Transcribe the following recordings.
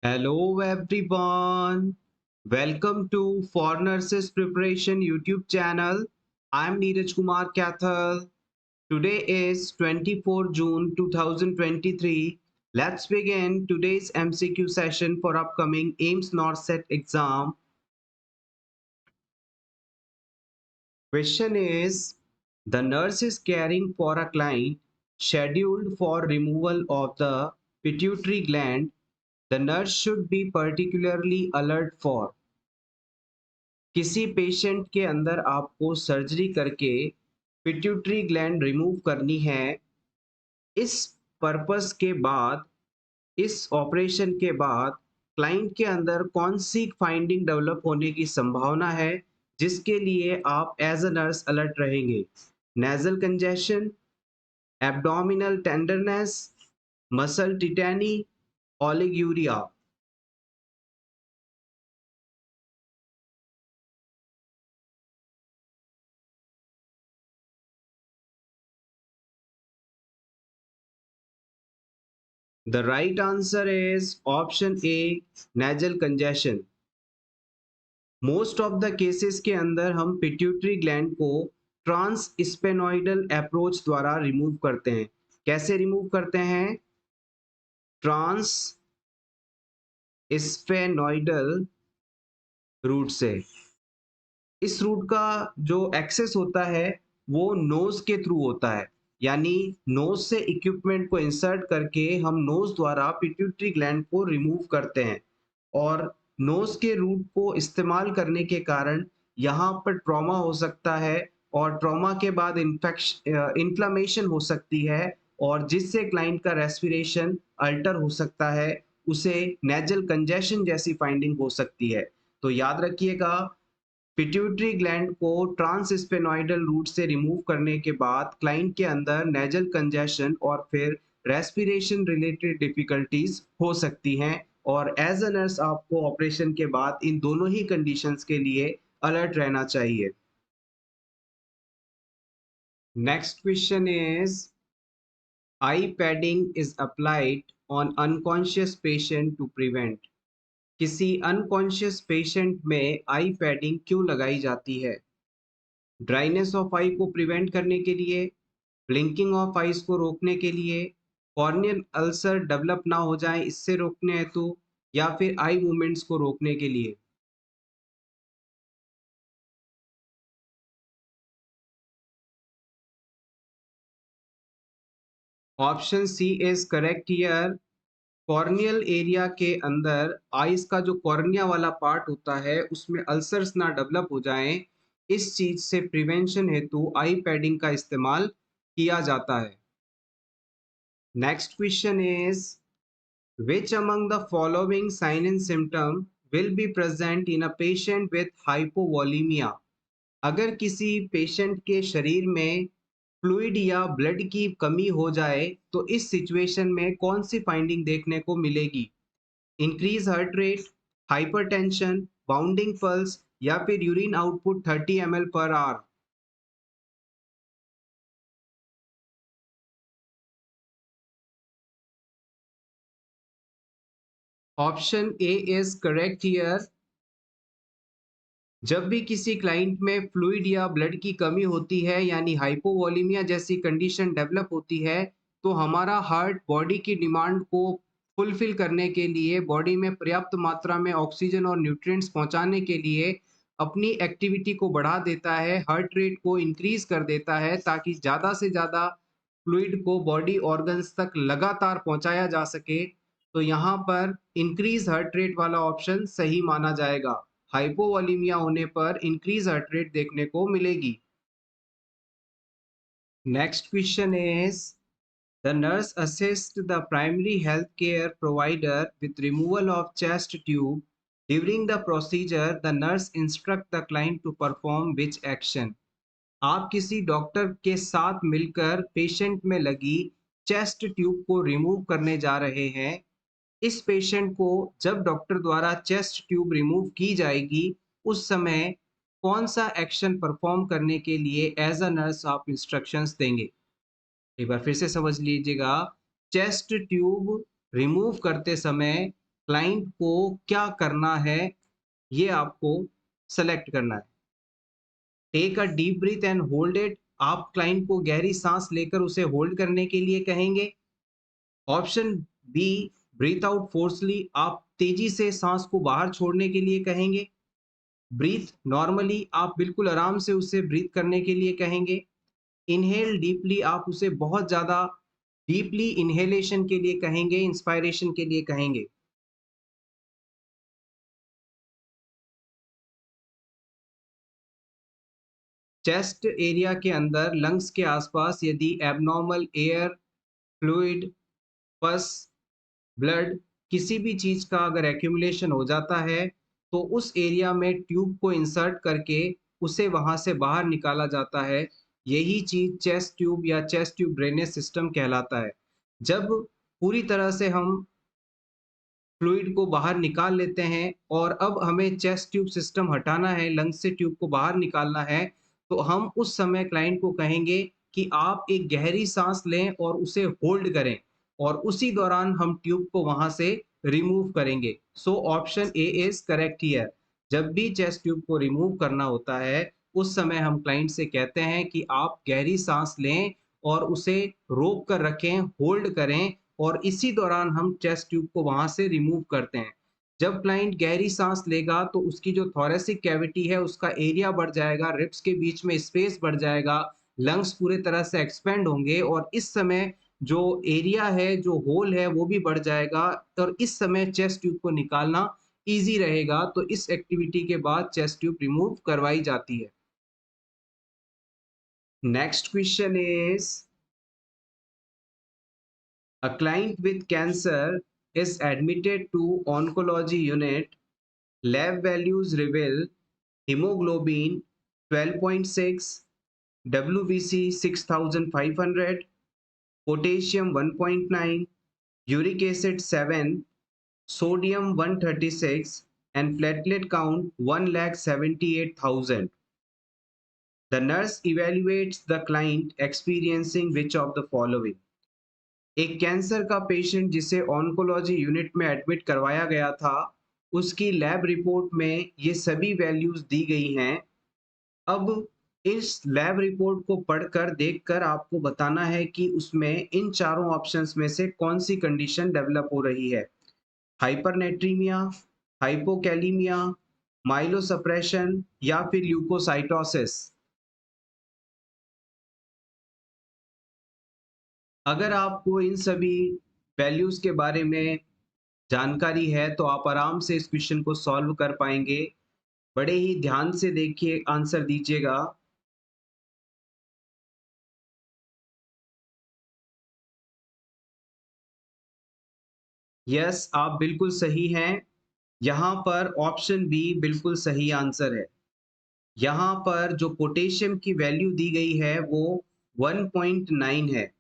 Hello everyone. Welcome to For Nurses Preparation YouTube channel. I'm Neeraj Kumar Kathal. Today is 24 June 2023. Let's begin today's MCQ session for upcoming AIMS NORCET exam. Question is, the nurse is caring for a client scheduled for removal of the pituitary gland. The nurse should be particularly alert for किसी patient के अंदर आपको surgery करके pituitary gland remove करनी है। इस purpose के बाद, इस ऑपरेशन के बाद क्लाइंट के अंदर कौन सी फाइंडिंग डेवलप होने की संभावना है जिसके लिए आप एज अ नर्स अलर्ट रहेंगे? Nasal congestion, abdominal tenderness, muscle tetany, oliguria. The right answer is option A, nasal congestion. Most of the cases के अंदर हम पिट्यूटरी ग्लैंड को ट्रांस स्पेनोइडल अप्रोच द्वारा रिमूव करते हैं। कैसे रिमूव करते हैं? ट्रांस स्पेनोइडल रूट से। इस रूट का जो एक्सेस होता है वो नोज के थ्रू होता है, यानी नोज से इक्विपमेंट को इंसर्ट करके हम नोज द्वारा पिट्यूटरी ग्लैंड को रिमूव करते हैं। और नोज के रूट को इस्तेमाल करने के कारण यहाँ पर ट्रॉमा हो सकता है और ट्रॉमा के बाद इन्फ्लामेशन हो सकती है और जिससे क्लाइंट का रेस्पिरेशन अल्टर हो सकता है, उसे नेजल कंजेशन जैसी फाइंडिंग हो सकती है। तो याद रखिएगा, पिट्यूटरी ग्लैंड को ट्रांसस्पेनोइडल रूट से रिमूव करने के बाद क्लाइंट के अंदर नेजल कंजेशन और फिर रेस्पिरेशन रिलेटेड डिफिकल्टीज हो सकती हैं और एज अ नर्स आपको ऑपरेशन के बाद इन दोनों ही कंडीशंस के लिए अलर्ट रहना चाहिए। Next question is, eye padding is applied on unconscious patient to prevent. किसी अनकॉन्शियस पेशेंट में आई पैडिंग क्यों लगाई जाती है? ड्राइनेस ऑफ आई को प्रिवेंट करने के लिए, ब्लिंकिंग ऑफ आईज को रोकने के लिए, कॉर्नियल अल्सर डेवलप ना हो जाए इससे रोकने हेतु, या फिर आई मूवमेंट्स को रोकने के लिए। Option C is correct here. Corneal area के अंदर आईज का जो कॉर्निया वाला पार्ट होता है उसमें अल्सर्स ना डेवलप हो जाएं, इस चीज से प्रिवेंशन हेतु आई पैडिंग का इस्तेमाल किया जाता है। Next question is, which among the following sign and symptom will be present in a patient with hypovolemia? अगर किसी पेशेंट के शरीर में फ्लूइड या ब्लड की कमी हो जाए तो इस सिचुएशन में कौन सी फाइंडिंग देखने को मिलेगी? Increase heart rate, hypertension, bounding pulse, या फिर urine output 30 ml per hour. Option A is correct here. जब भी किसी क्लाइंट में फ्लूइड या ब्लड की कमी होती है यानी हाइपोवोलेमिया जैसी कंडीशन डेवलप होती है, तो हमारा हार्ट बॉडी की डिमांड को फुलफिल करने के लिए, बॉडी में पर्याप्त मात्रा में ऑक्सीजन और न्यूट्रिएंट्स पहुंचाने के लिए अपनी एक्टिविटी को बढ़ा देता है, हार्ट रेट को इंक्रीज कर देता है ताकि ज़्यादा से ज़्यादा फ्लूइड को बॉडी ऑर्गन्स तक लगातार पहुंचाया जा सके। तो यहाँ पर इंक्रीज हार्ट रेट वाला ऑप्शन सही माना जाएगा। हाइपोवोलेमिया होने पर इंक्रीज हार्ट रेट देखने को मिलेगी। Next question is, the nurse assist the primary health care provider with removal of chest tube during the procedure. The nurse instruct the client to perform which action? आप किसी doctor के साथ मिलकर patient में लगी चेस्ट ट्यूब को remove करने जा रहे हैं। इस पेशेंट को जब डॉक्टर द्वारा चेस्ट ट्यूब रिमूव की जाएगी, उस समय कौन सा एक्शन परफॉर्म करने के लिए एज अ नर्स आप इंस्ट्रक्शंस देंगे? एक बार फिर से समझ लीजिएगा, चेस्ट ट्यूब रिमूव करते समय क्लाइंट को क्या करना है, ये आपको सेलेक्ट करना है। Take a deep breath and hold it, आप क्लाइंट को गहरी सांस लेकर उसे होल्ड करने के लिए कहेंगे। ऑप्शन बी, ब्रीथ आउट फोर्सली, आप तेजी से सांस को बाहर छोड़ने के लिए कहेंगे। ब्रीथ नॉर्मली, आप बिल्कुल आराम से उसे ब्रीथ करने के लिए कहेंगे। इनहेल डीपली, आप उसे बहुत ज्यादा डीपली इनहेलेशन के लिए कहेंगे, इंस्पायरेशन के लिए कहेंगे। चेस्ट एरिया के अंदर लंग्स के आसपास यदि एबनॉर्मल एयर, फ्लूइड, पस, ब्लड, किसी भी चीज का अगर एक्यूमुलेशन हो जाता है तो उस एरिया में ट्यूब को इंसर्ट करके उसे वहां से बाहर निकाला जाता है। यही चीज चेस्ट ट्यूब या चेस्ट ट्यूब ड्रेनेज सिस्टम कहलाता है। जब पूरी तरह से हम फ्लूइड को बाहर निकाल लेते हैं और अब हमें चेस्ट ट्यूब सिस्टम हटाना है, लंग्स से ट्यूब को बाहर निकालना है, तो हम उस समय क्लाइंट को कहेंगे कि आप एक गहरी सांस लें और उसे होल्ड करें और उसी दौरान हम ट्यूब को वहां से रिमूव करेंगे। So option A is correct here. जब भी चेस्ट ट्यूब को रिमूव करना होता है उस समय हम क्लाइंट से कहते हैं कि आप गहरी सांस लें और उसे रोक कर रखें, होल्ड करें और इसी दौरान हम चेस्ट ट्यूब को वहां से रिमूव करते हैं। जब क्लाइंट गहरी सांस लेगा तो उसकी जो थोरेसिक कैविटी है उसका एरिया बढ़ जाएगा, रिब्स के बीच में स्पेस बढ़ जाएगा, लंग्स पूरे तरह से एक्सपेंड होंगे और इस समय जो एरिया है, जो होल है वो भी बढ़ जाएगा और इस समय चेस्ट ट्यूब को निकालना ईजी रहेगा। तो इस एक्टिविटी के बाद चेस्ट ट्यूब रिमूव करवाई जाती है। Next question is, a client with cancer is admitted to oncology unit. Lab values reveal hemoglobin 12.6, WBC 6500, potassium 1.9, uric acid 7, sodium 136, and platelet count 1,78,000. The nurse evaluates the client experiencing which of the following? एक cancer का patient जिसे oncology unit में admit करवाया गया था, उसकी lab report में ये सभी वैल्यूज दी गई हैं। अब इस लैब रिपोर्ट को पढ़कर देखकर आपको बताना है कि उसमें इन चारों ऑप्शंस में से कौन सी कंडीशन डेवलप हो रही है। हाइपरनेट्रीमिया, हाइपोकैलीमिया, माइलोसप्रेशन या फिर ल्यूकोसाइटोसिस। अगर आपको इन सभी वैल्यूज के बारे में जानकारी है तो आप आराम से इस क्वेश्चन को सॉल्व कर पाएंगे। बड़े ही ध्यान से देखिए, आंसर दीजिएगा। यस, आप बिल्कुल सही हैं। यहाँ पर ऑप्शन बी बिल्कुल सही आंसर है। यहाँ पर जो पोटेशियम की वैल्यू दी गई है वो 1.9 है।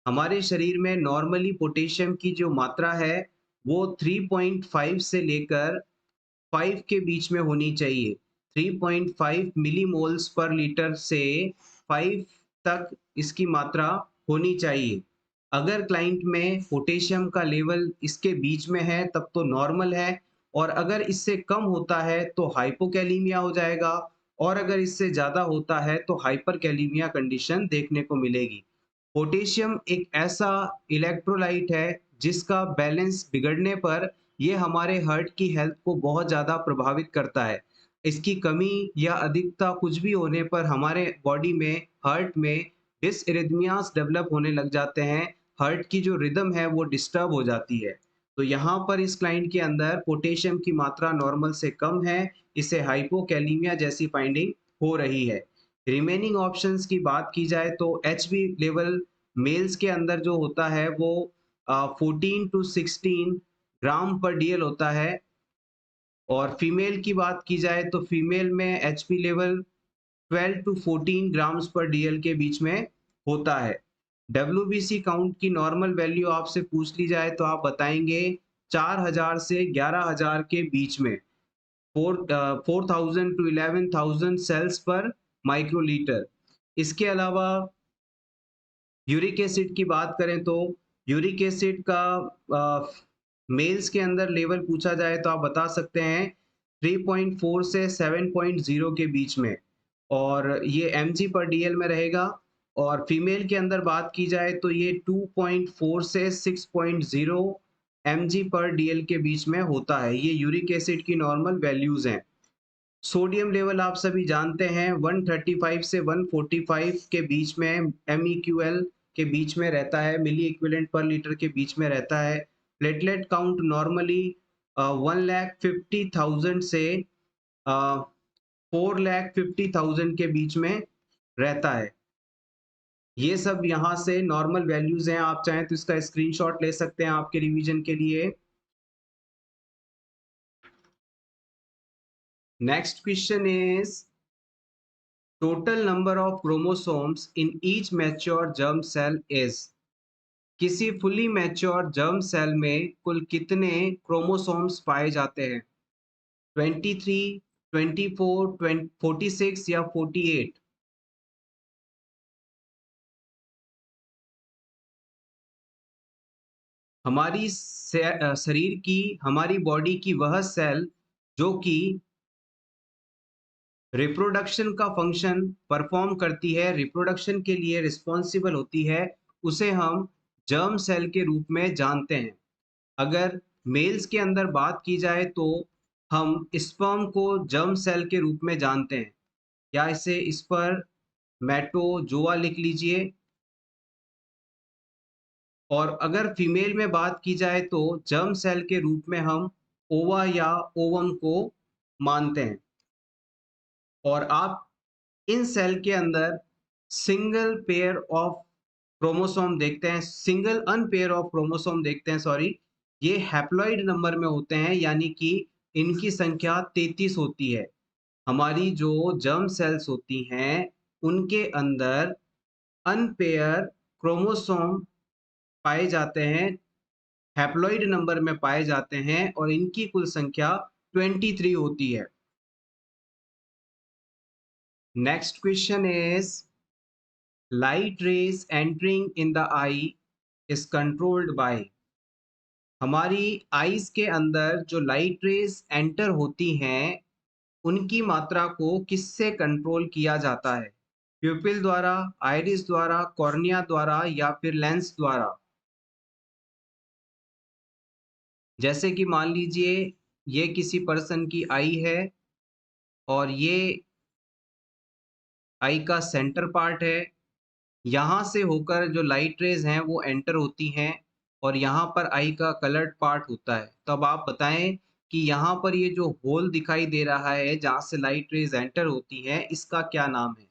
हमारे शरीर में नॉर्मली पोटेशियम की जो मात्रा है वो 3.5 से लेकर 5 के बीच में होनी चाहिए। 3.5 मिलीमोल्स पर लीटर से 5 तक इसकी मात्रा होनी चाहिए। अगर क्लाइंट में पोटेशियम का लेवल इसके बीच में है तब तो नॉर्मल है और अगर इससे कम होता है तो हाइपोकैलीमिया हो जाएगा और अगर इससे ज़्यादा होता है तो हाइपरकैलीमिया कंडीशन देखने को मिलेगी। पोटेशियम एक ऐसा इलेक्ट्रोलाइट है जिसका बैलेंस बिगड़ने पर ये हमारे हार्ट की हेल्थ को बहुत ज़्यादा प्रभावित करता है। इसकी कमी या अधिकता कुछ भी होने पर हमारे बॉडी में, हार्ट में डिसइरिथमियास डेवलप होने लग जाते हैं। हार्ट की जो रिदम है वो डिस्टर्ब हो जाती है। तो यहाँ पर इस क्लाइंट के अंदर पोटेशियम की मात्रा नॉर्मल से कम है, इसे हाइपोकैलीमिया जैसी फाइंडिंग हो रही है। रिमेनिंग ऑप्शंस की बात की जाए तो एचबी लेवल मेल्स के अंदर जो होता है वो 14 टू 16 ग्राम पर डीएल होता है और फीमेल की बात की जाए तो फीमेल में एचपी लेवल 12 टू 14 ग्राम्स पर डीएल के बीच में होता है। डब्ल्यूबीसी काउंट की नॉर्मल वैल्यू आपसे पूछ ली जाए तो आप बताएंगे 4000 से 11000 के बीच में, 4000 टू 11000 सेल्स पर माइक्रोलीटर। इसके अलावा यूरिक एसिड की बात करें तो यूरिक एसिड का मेल्स के अंदर लेवल पूछा जाए तो आप बता सकते हैं 3.4 से 7.0 के बीच में, और ये mg पर dl में रहेगा। और फीमेल के अंदर बात की जाए तो ये 2.4 से 6.0 mg पर dl के बीच में होता है। ये यूरिक एसिड की नॉर्मल वैल्यूज हैं। सोडियम लेवल आप सभी जानते हैं 135 से 145 के बीच में MEQL के बीच में रहता है, मिली इक्विवेलेंट पर लीटर के बीच में रहता है। प्लेटलेट काउंट नॉर्मली 1,50,000 से 4,50,000 के बीच में रहता है। ये सब यहाँ से नॉर्मल वैल्यूज हैं, आप चाहें तो इसका स्क्रीनशॉट ले सकते हैं आपके रिवीजन के लिए। Next question is total number of chromosomes in each mature germ cell is. किसी फुली मैच्योर जर्म सेल में कुल कितने क्रोमोसोम्स पाए जाते हैं? 23, 24, 46 या 48? हमारी शरीर की, हमारी बॉडी की वह सेल जो कि रिप्रोडक्शन का फंक्शन परफॉर्म करती है, रिप्रोडक्शन के लिए रिस्पॉन्सिबल होती है, उसे हम जर्म सेल के रूप में जानते हैं। अगर मेल्स के अंदर बात की जाए तो हम स्पर्म को जर्म सेल के रूप में जानते हैं, या इसे इस पर मैटोजोआ लिख लीजिए। और अगर फीमेल में बात की जाए तो जर्म सेल के रूप में हम ओवा या ओवम को मानते हैं। और आप इन सेल के अंदर सिंगल पेयर ऑफ क्रोमोसोम देखते हैं, सिंगल अनपेयर ऑफ क्रोमोसोम देखते हैं, सॉरी। ये हैप्लॉइड नंबर में होते हैं, यानी कि इनकी संख्या 33 होती है। हमारी जो जर्म सेल्स होती हैं उनके अंदर अनपेयर क्रोमोसोम पाए जाते हैं, हैप्लॉइड नंबर में पाए जाते हैं, और इनकी कुल संख्या 23 होती है। Next question is light rays entering in the eye is controlled by। हमारी आईज के अंदर जो लाइट रेज एंटर होती हैं उनकी मात्रा को किससे कंट्रोल किया जाता है? प्यूपिल द्वारा, आइरिस द्वारा, कॉर्निया द्वारा, या फिर लेंस द्वारा? जैसे कि मान लीजिए ये किसी पर्सन की आई है, और ये आई का सेंटर पार्ट है। यहाँ से होकर जो लाइट रेज हैं वो एंटर होती हैं, और यहाँ पर आई का कलर्ड पार्ट होता है। तो अब आप बताएं कि यहाँ पर ये जो होल दिखाई दे रहा है जहाँ से लाइट रेज एंटर होती हैं, इसका क्या नाम है?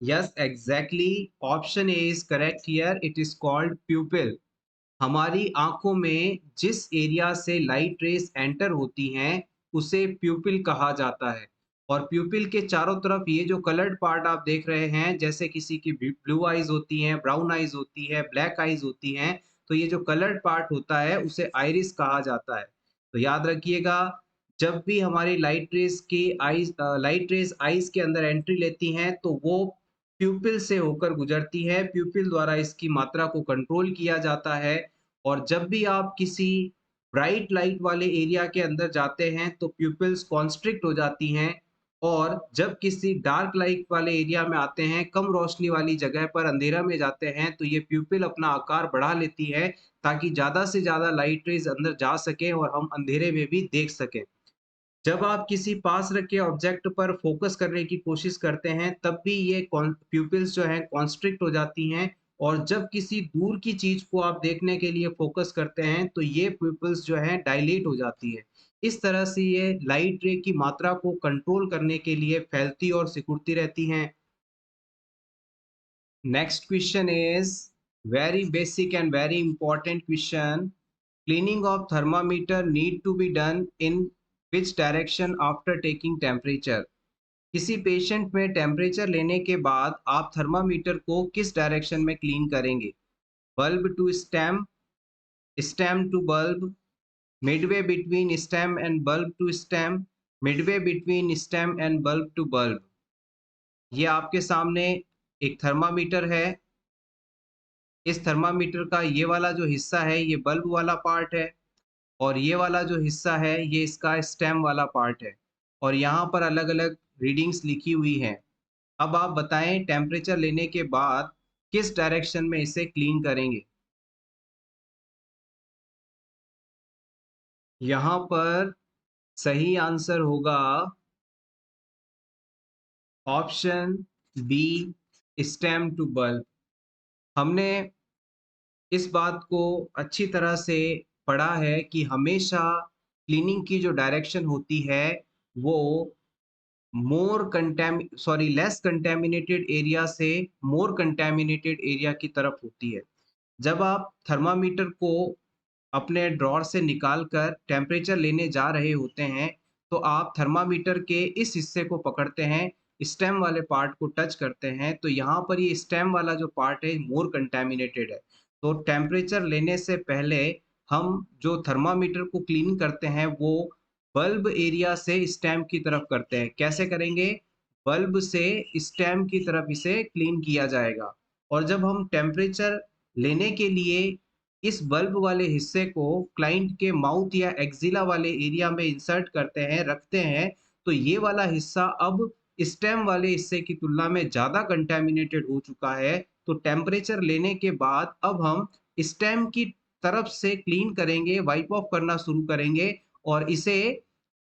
Yes, exactly, option A is correct here, it is called प्यूपिल। हमारी आंखों में जिस एरिया से लाइट रेज एंटर होती हैं उसे प्यूपिल कहा जाता है। और प्यूपिल के चारों तरफ ये जो कलर्ड पार्ट आप देख रहे हैं, जैसे किसी की ब्लू आइज होती हैं, ब्राउन आइज होती है, ब्लैक आइज होती हैं, तो ये जो कलर्ड पार्ट होता है उसे आइरिस कहा जाता है। तो याद रखिएगा, जब भी हमारी लाइट रेज आइज के अंदर एंट्री लेती हैं तो वो प्यूपिल से होकर गुजरती है, प्यूपिल द्वारा इसकी मात्रा को कंट्रोल किया जाता है। और जब भी आप किसी ब्राइट लाइट वाले एरिया के अंदर जाते हैं तो प्यूपिल्स कॉन्स्ट्रिक्ट हो जाती हैं, और जब किसी डार्क लाइट वाले एरिया में आते हैं, कम रोशनी वाली जगह पर अंधेरा में जाते हैं, तो ये प्यूपिल अपना आकार बढ़ा लेती है ताकि ज़्यादा से ज़्यादा लाइट रेज़ अंदर जा सकें और हम अंधेरे में भी देख सकें। जब आप किसी पास रखे ऑब्जेक्ट पर फोकस करने की कोशिश करते हैं तब भी ये प्यूपिल्स जो हैं कॉन्स्ट्रिक्ट हो जाती हैं, और जब किसी दूर की चीज को आप देखने के लिए फोकस करते हैं तो ये प्यूपिल्स जो हैं डायलेट हो जाती है। इस तरह से ये लाइट रे की मात्रा को कंट्रोल करने के लिए फैलती और सिकुड़ती रहती हैं। Next question is very basic and very important question. Cleaning of thermometer need to be done in which direction after taking temperature? किसी पेशेंट में टेम्परेचर लेने के बाद आप थर्मामीटर को किस डायरेक्शन में क्लीन करेंगे? Bulb to stem, stem to bulb, midway between stem and bulb to stem, midway between stem and bulb to bulb. ये आपके सामने एक थर्मामीटर है, इस थर्मामीटर का ये वाला जो हिस्सा है ये बल्ब वाला पार्ट है और ये वाला जो हिस्सा है ये इसका स्टेम वाला पार्ट है और यहाँ पर अलग-अलग रीडिंग्स लिखी हुई हैं। अब आप बताएं टेम्परेचर लेने के बाद किस डायरेक्शन में इसे क्लीन करेंगे? यहाँ पर सही आंसर होगा option B, stem to bulb. हमने इस बात को अच्छी तरह से पढ़ा है कि हमेशा क्लीनिंग की जो डायरेक्शन होती है वो लेस कंटेमिनेटेड एरिया से मोर कंटेमिनेटेड एरिया की तरफ होती है। जब आप थर्मामीटर को अपने ड्रॉर से निकाल कर टेम्परेचर लेने जा रहे होते हैं, तो आप थर्मामीटर के इस हिस्से को पकड़ते हैं, स्टेम वाले पार्ट को टच करते हैं, तो यहाँ पर ये स्टेम वाला जो पार्ट है मोर कंटैमिनेटेड है। तो टेम्परेचर लेने से पहले हम जो थर्मामीटर को क्लीन करते हैं वो बल्ब एरिया से स्टेम की तरफ करते हैं। कैसे करेंगे? बल्ब से स्टेम की तरफ इसे क्लीन किया जाएगा और जब हम टेम्परेचर लेने के लिए इस बल्ब वाले हिस्से को क्लाइंट के माउथ या एक्सिला वाले एरिया में इंसर्ट करते हैं, रखते हैं, तो ये वाला हिस्सा अब स्टेम वाले हिस्से की तुलना में ज़्यादा कंटैमिनेटेड हो चुका है। तो टेम्परेचर लेने के बाद अब हम स्टेम की तरफ से क्लीन करेंगे, वाइप ऑफ करना शुरू करेंगे और इसे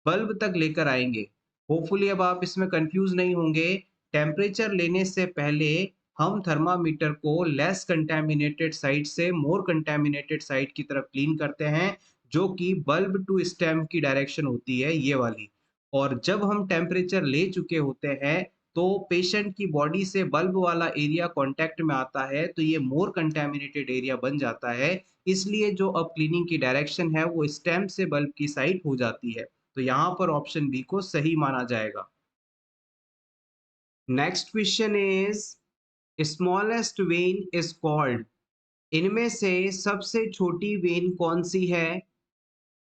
बल्ब तक लेकर आएँगे। होपफुली अब आप इसमें कन्फ्यूज़ नहीं होंगे। टेम्परेचर लेने से पहले हम थर्मामीटर को लेस कंटैमिनेटेड साइड से मोर कंटैमिनेटेड साइड की तरफ क्लीन करते हैं, जो कि बल्ब टू स्टेम की डायरेक्शन होती है, ये वाली। और जब हम टेम्परेचर ले चुके होते हैं, तो पेशेंट की बॉडी से बल्ब वाला एरिया कॉन्टैक्ट में आता है, तो ये मोर कंटैमिनेटेड एरिया बन जाता है। इसलिए जो अब क्लीनिंग की डायरेक्शन है, वो स्टेम से बल्ब की साइड हो जाती है। तो यहाँ पर ऑप्शन बी को सही माना जाएगा। Next question is smallest vein is called. इनमें से सबसे छोटी वेन कौन सी है?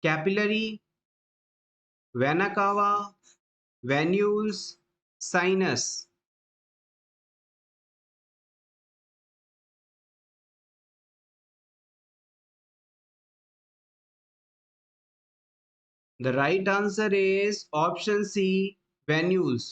Capillary, vena cava, venules, sinus. The right answer is option C, venules.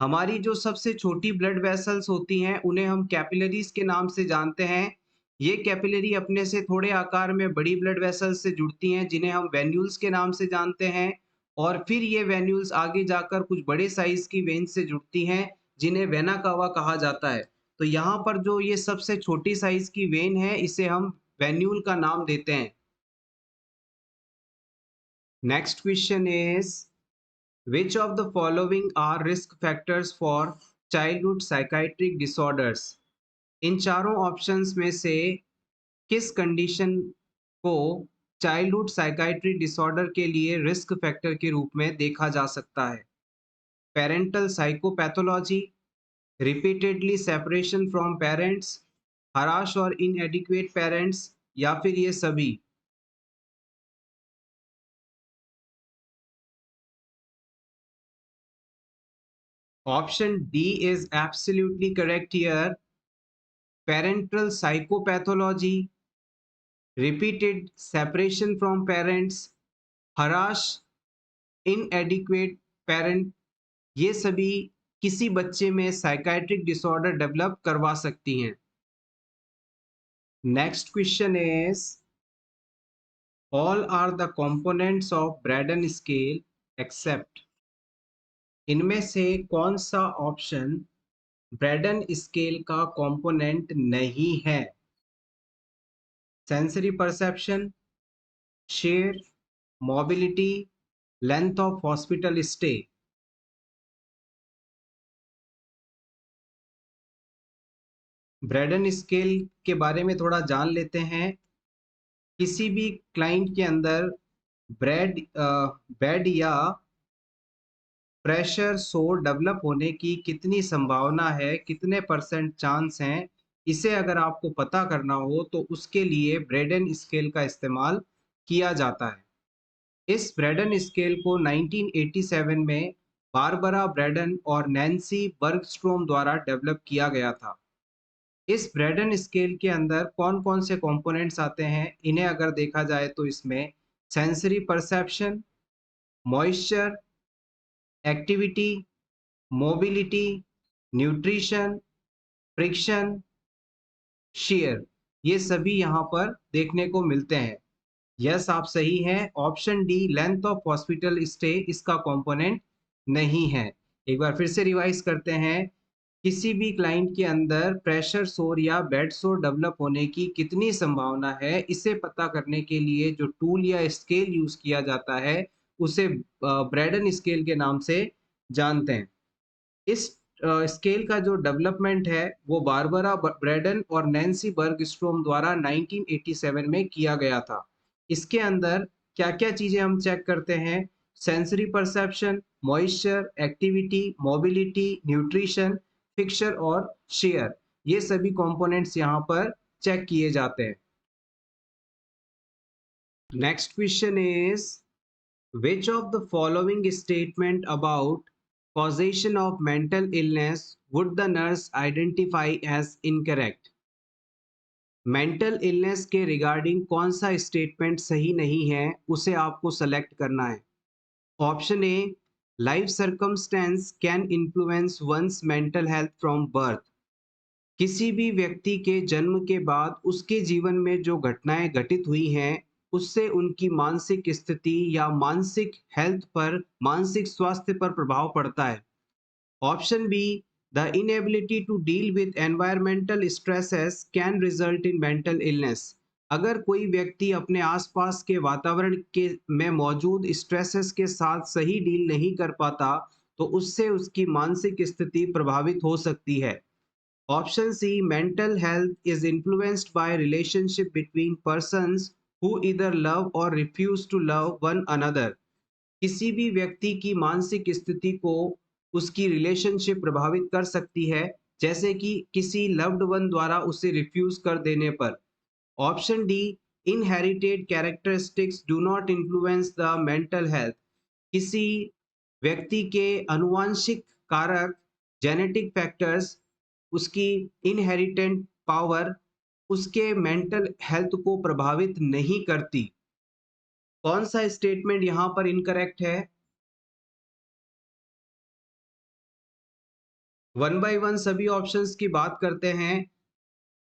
हमारी जो सबसे छोटी ब्लड वेसल्स होती हैं उन्हें हम कैपिलरीज के नाम से जानते हैं। ये कैपिलरी अपने से थोड़े आकार में बड़ी ब्लड वेसल्स से जुड़ती हैं जिन्हें हम वेन्यूल्स के नाम से जानते हैं और फिर ये वेन्यूल्स आगे जाकर कुछ बड़े साइज की वेन्स से जुड़ती हैं जिन्हें वेना कावा कहा जाता है। तो यहाँ पर जो ये सबसे छोटी साइज की वेन है इसे हम वेन्यूल का नाम देते हैं। Next question is Which of the following are risk factors for childhood psychiatric disorders? इन चारों ऑप्शंस में से किस कंडीशन को चाइल्डहुड साइकाइट्री डिसऑर्डर के लिए रिस्क फैक्टर के रूप में देखा जा सकता है? Parental psychopathology, repeatedly separation from parents, harsh और इनएडिक्वेट पेरेंट्स या फिर ये सभी? Option D is absolutely correct here. Parental psychopathology, repeated separation from parents, harass, inadequate parent, ये सभी किसी बच्चे में साइकाइट्रिक डिसऑर्डर डेवलप करवा सकती हैं। Next question is all are the components of Braden scale except. इनमें से कौन सा ऑप्शन ब्रैडन स्केल का कंपोनेंट नहीं है? Sensory perception, shear, mobility, length of hospital stay. Braden scale के बारे में थोड़ा जान लेते हैं। किसी भी क्लाइंट के अंदर बेड या प्रेशर सोर डेवलप होने की कितनी संभावना है, कितने परसेंट चांस हैं, इसे अगर आपको पता करना हो तो उसके लिए ब्रैडन स्केल का इस्तेमाल किया जाता है। इस ब्रैडन स्केल को 1987 में बारबरा ब्रैडन और नैन्सी बर्गस्ट्रोम द्वारा डेवलप किया गया था। इस ब्रेडन स्केल के अंदर कौन कौन से कंपोनेंट्स आते हैं, इन्हें अगर देखा जाए तो इसमें sensory perception, moisture, activity, mobility, nutrition, friction, share, ये सभी यहाँ पर देखने को मिलते हैं। यस, आप सही हैं। Option D length of hospital stay इसका कंपोनेंट नहीं है। एक बार फिर से रिवाइज करते हैं। किसी भी क्लाइंट के अंदर प्रेशर सोर या बेड सोर डेवलप होने की कितनी संभावना है, इसे पता करने के लिए जो टूल या स्केल यूज किया जाता है उसे ब्रेडन स्केल के नाम से जानते हैं। इस स्केल का जो डेवलपमेंट है वो बारबरा ब्रेडन और नैन्सी बर्गस्ट्रोम द्वारा 1987 में किया गया था। इसके अंदर क्या-क्या चीजें हम चेक करते हैं? Sensory perception, moisture, activity, mobility, nutrition, fixture और शेयर, ये सभी कंपोनेंट्स यहाँ पर चेक किए जाते हैं। Next question is which of the following statement about causation of mental illness would the nurse identify as incorrect? Mental illness के regarding कौन सा स्टेटमेंट सही नहीं है, उसे आपको सेलेक्ट करना है। Option A, life circumstances can influence one's mental health from birth. किसी भी व्यक्ति के जन्म के बाद उसके जीवन में जो घटनाएं घटित हुई हैं उससे उनकी मानसिक स्थिति या मानसिक हेल्थ पर, मानसिक स्वास्थ्य पर प्रभाव पड़ता है। Option B, the inability to deal with environmental stresses can result in mental illness. अगर कोई व्यक्ति अपने आसपास के वातावरण के में मौजूद स्ट्रेसेस के साथ सही डील नहीं कर पाता तो उससे उसकी मानसिक स्थिति प्रभावित हो सकती है। Option C, mental health is influenced by relationship between persons who either love or refuse to love one another. किसी भी व्यक्ति की मानसिक स्थिति को उसकी रिलेशनशिप प्रभावित कर सकती है, जैसे कि किसी लव्ड वन द्वारा उसे रिफ्यूज कर देने पर। Option D, inherited characteristics do not influence the mental health. किसी व्यक्ति के अनुवांशिक कारक, जेनेटिक फैक्टर्स, उसकी इनहेरिटेंट पावर उसके मेंटल हेल्थ को प्रभावित नहीं करती। कौन सा स्टेटमेंट यहाँ पर इनकरेक्ट है? वन बाय वन सभी ऑप्शंस की बात करते हैं।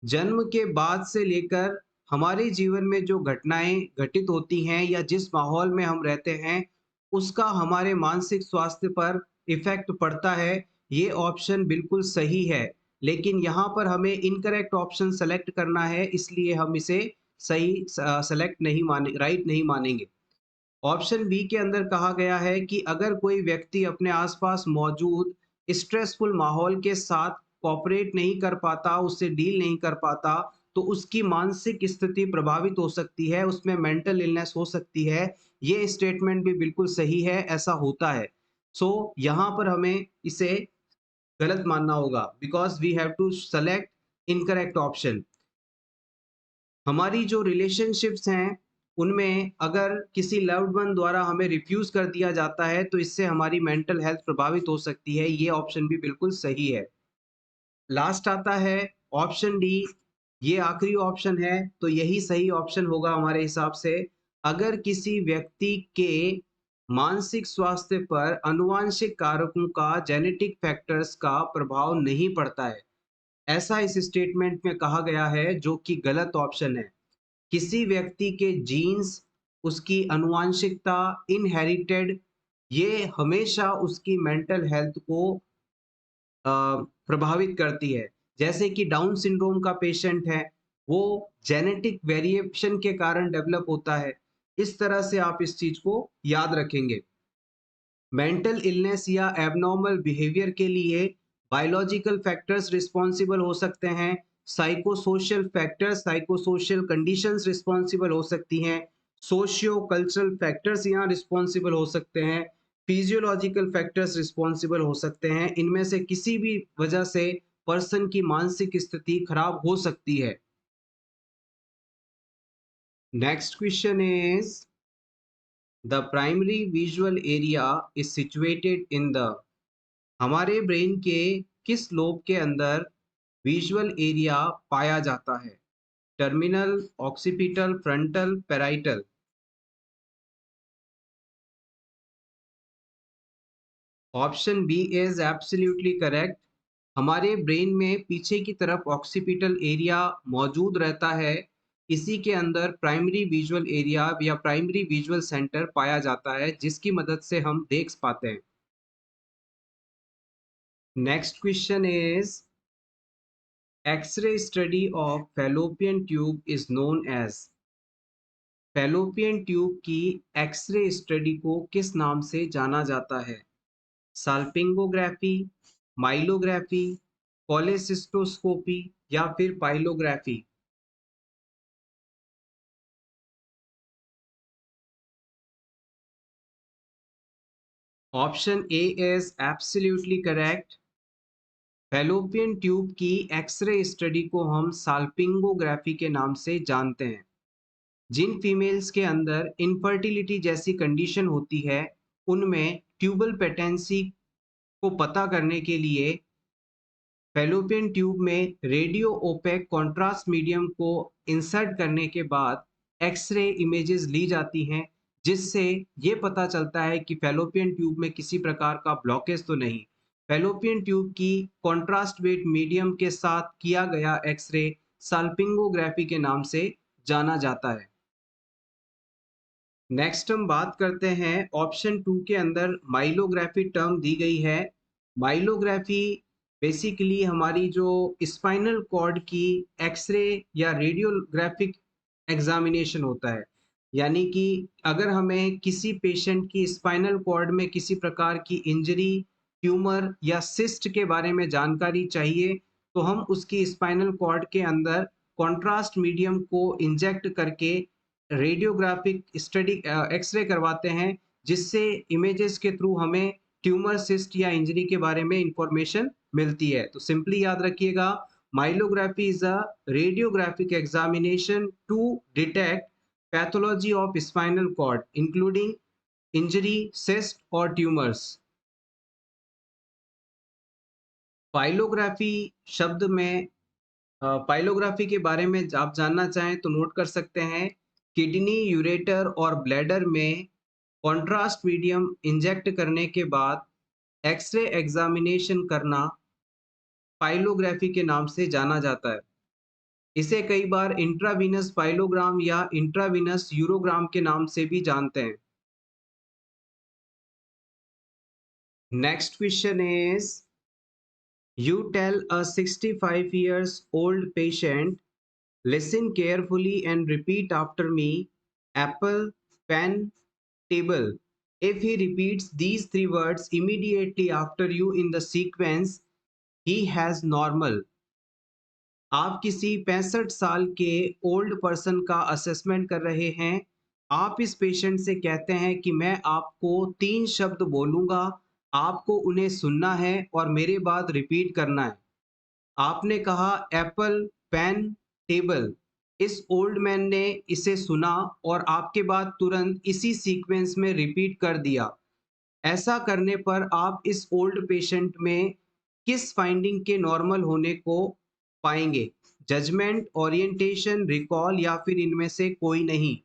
जन्म के बाद से लेकर हमारे जीवन में जो घटनाएं घटित होती हैं या जिस माहौल में हम रहते हैं उसका हमारे मानसिक स्वास्थ्य पर इफेक्ट पड़ता है। ये ऑप्शन बिल्कुल सही है, लेकिन यहाँ पर हमें इनकरेक्ट ऑप्शन सेलेक्ट करना है, इसलिए हम इसे सही सेलेक्ट नहीं माने, राइट नहीं मानेंगे। ऑप्शन बी के अंदर कहा गया है कि अगर कोई व्यक्ति अपने आसपास मौजूद स्ट्रेसफुल माहौल के साथ कोऑपरेट नहीं कर पाता, उससे डील नहीं कर पाता, तो उसकी मानसिक स्थिति प्रभावित हो सकती है, उसमें मेंटल इलनेस हो सकती है। ये स्टेटमेंट भी बिल्कुल सही है, ऐसा होता है। सो यहाँ पर हमें इसे गलत मानना होगा, because we have to select incorrect option. हमारी जो रिलेशनशिप्स हैं उनमें अगर किसी लव्ड वन द्वारा हमें रिफ्यूज कर दिया जाता है तो इससे हमारी मेंटल हेल्थ प्रभावित हो सकती है। ये ऑप्शन भी बिल्कुल सही है। लास्ट आता है ऑप्शन डी। ये आखिरी ऑप्शन है तो यही सही ऑप्शन होगा हमारे हिसाब से। अगर किसी व्यक्ति के मानसिक स्वास्थ्य पर आनुवंशिक कारकों का, जेनेटिक फैक्टर्स का प्रभाव नहीं पड़ता है, ऐसा इस स्टेटमेंट में कहा गया है, जो कि गलत ऑप्शन है। किसी व्यक्ति के जीन्स, उसकी आनुवांशिकता, इनहेरिटेड, ये हमेशा उसकी मेंटल हेल्थ को प्रभावित करती है। जैसे कि डाउन सिंड्रोम का पेशेंट है, वो जेनेटिक वेरिएशन के कारण डेवलप होता है। इस तरह से आप इस चीज को याद रखेंगे। मेंटल इलनेस या एबनॉर्मल बिहेवियर के लिए बायोलॉजिकल फैक्टर्स रिस्पॉन्सिबल हो सकते हैं, psychosocial factors, psychosocial conditions responsible हो सकती हैं, सोशियो कल्चरल फैक्टर्स यहाँ रिस्पॉन्सिबल हो सकते हैं, फिजियोलॉजिकल फैक्टर्स रिस्पॉन्सिबल हो सकते हैं। इनमें से किसी भी वजह से पर्सन की मानसिक स्थिति खराब हो सकती है। Next question is the primary visual area is situated in the. हमारे ब्रेन के किस लोब के अंदर विजुअल एरिया पाया जाता है? Terminal, occipital, frontal, parietal? Option B is absolutely correct. हमारे ब्रेन में पीछे की तरफ ऑक्सीपिटल एरिया मौजूद रहता है। इसी के अंदर प्राइमरी विजुअल एरिया या प्राइमरी विजुअल सेंटर पाया जाता है, जिसकी मदद से हम देख पाते हैं। Next question is X-ray study of fallopian tube is known as? Fallopian tube की एक्सरे स्टडी को किस नाम से जाना जाता है? साल्पिंगोग्राफी, माइलोग्राफी, कोलेसिस्टोस्कोपी या फिर pyelography? Option A is absolutely correct. Fallopian tube की एक्सरे स्टडी को हम साल्पिंगोग्राफी के नाम से जानते हैं। जिन फीमेल्स के अंदर इनफर्टिलिटी जैसी कंडीशन होती है, उनमें ट्यूबल पेटेंसी को पता करने के लिए फैलोपियन ट्यूब में रेडियो ओपेक कॉन्ट्रास्ट मीडियम को इंसर्ट करने के बाद एक्सरे इमेजेस ली जाती हैं, जिससे ये पता चलता है कि फैलोपियन ट्यूब में किसी प्रकार का ब्लॉकेज तो नहीं। फैलोपियन ट्यूब की कॉन्ट्रास्ट वेट मीडियम के साथ किया गया एक्सरे साल्पिंगोग्राफी के नाम से जाना जाता है। नेक्स्ट हम बात करते हैं, ऑप्शन 2 के अंदर माइलोग्राफी टर्म दी गई है। माइलोग्राफी बेसिकली हमारी जो स्पाइनल कॉर्ड की एक्सरे या रेडियोग्राफिक एग्जामिनेशन होता है। यानी कि अगर हमें किसी पेशेंट की स्पाइनल कॉर्ड में किसी प्रकार की इंजरी, ट्यूमर या सिस्ट के बारे में जानकारी चाहिए, तो हम उसकी स्पाइनल कॉर्ड के अंदर कॉन्ट्रास्ट मीडियम को इंजेक्ट करके रेडियोग्राफिक स्टडी एक्सरे करवाते हैं, जिससे इमेजेस के थ्रू हमें ट्यूमर, सिस्ट या इंजरी के बारे में इंफॉर्मेशन मिलती है। तो सिंपली याद रखिएगा, myelography is a radiographic examination to detect pathology of spinal cord including injury, cyst और ट्यूमर्स। पाइलोग्राफी शब्द में पाइलोग्राफी के बारे में आप जानना चाहें तो नोट कर सकते हैं, किडनी, यूरेटर और ब्लैडर में कॉन्ट्रास्ट मीडियम इंजेक्ट करने के बाद एक्सरे एग्जामिनेशन करना पाइलोग्राफी के नाम से जाना जाता है। इसे कई बार इंट्रावीनस पाइलोग्राम या इंट्रावीनस यूरोग्राम के नाम से भी जानते हैं। Next question is, you tell a 65 years old patient, listen carefully and repeat after me: apple, pen, table. If he repeats these three words immediately after you in the sequence, he has normal. आप किसी 65 साल के old person का assessment कर रहे हैं। आप इस पेशेंट से कहते हैं कि मैं आपको 3 शब्द बोलूँगा, आपको उन्हें सुनना है और मेरे बाद रिपीट करना है। आपने कहा एप्पल, पेन, टेबल। इस ओल्ड मैन ने इसे सुना और आपके बाद तुरंत इसी सीक्वेंस में रिपीट कर दिया। ऐसा करने पर आप इस ओल्ड पेशेंट में किस फाइंडिंग के नॉर्मल होने को पाएंगे? जजमेंट, ओरिएंटेशन, रिकॉल या फिर इनमें से कोई नहीं?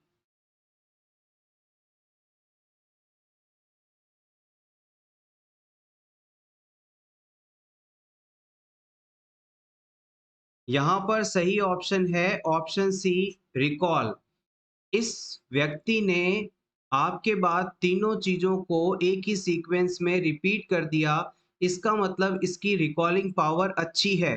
यहाँ पर सही ऑप्शन है ऑप्शन सी, रिकॉल। इस व्यक्ति ने आपके बाद तीनों चीजों को एक ही सीक्वेंस में रिपीट कर दिया। इसका मतलब इसकी रिकॉलिंग पावर अच्छी है।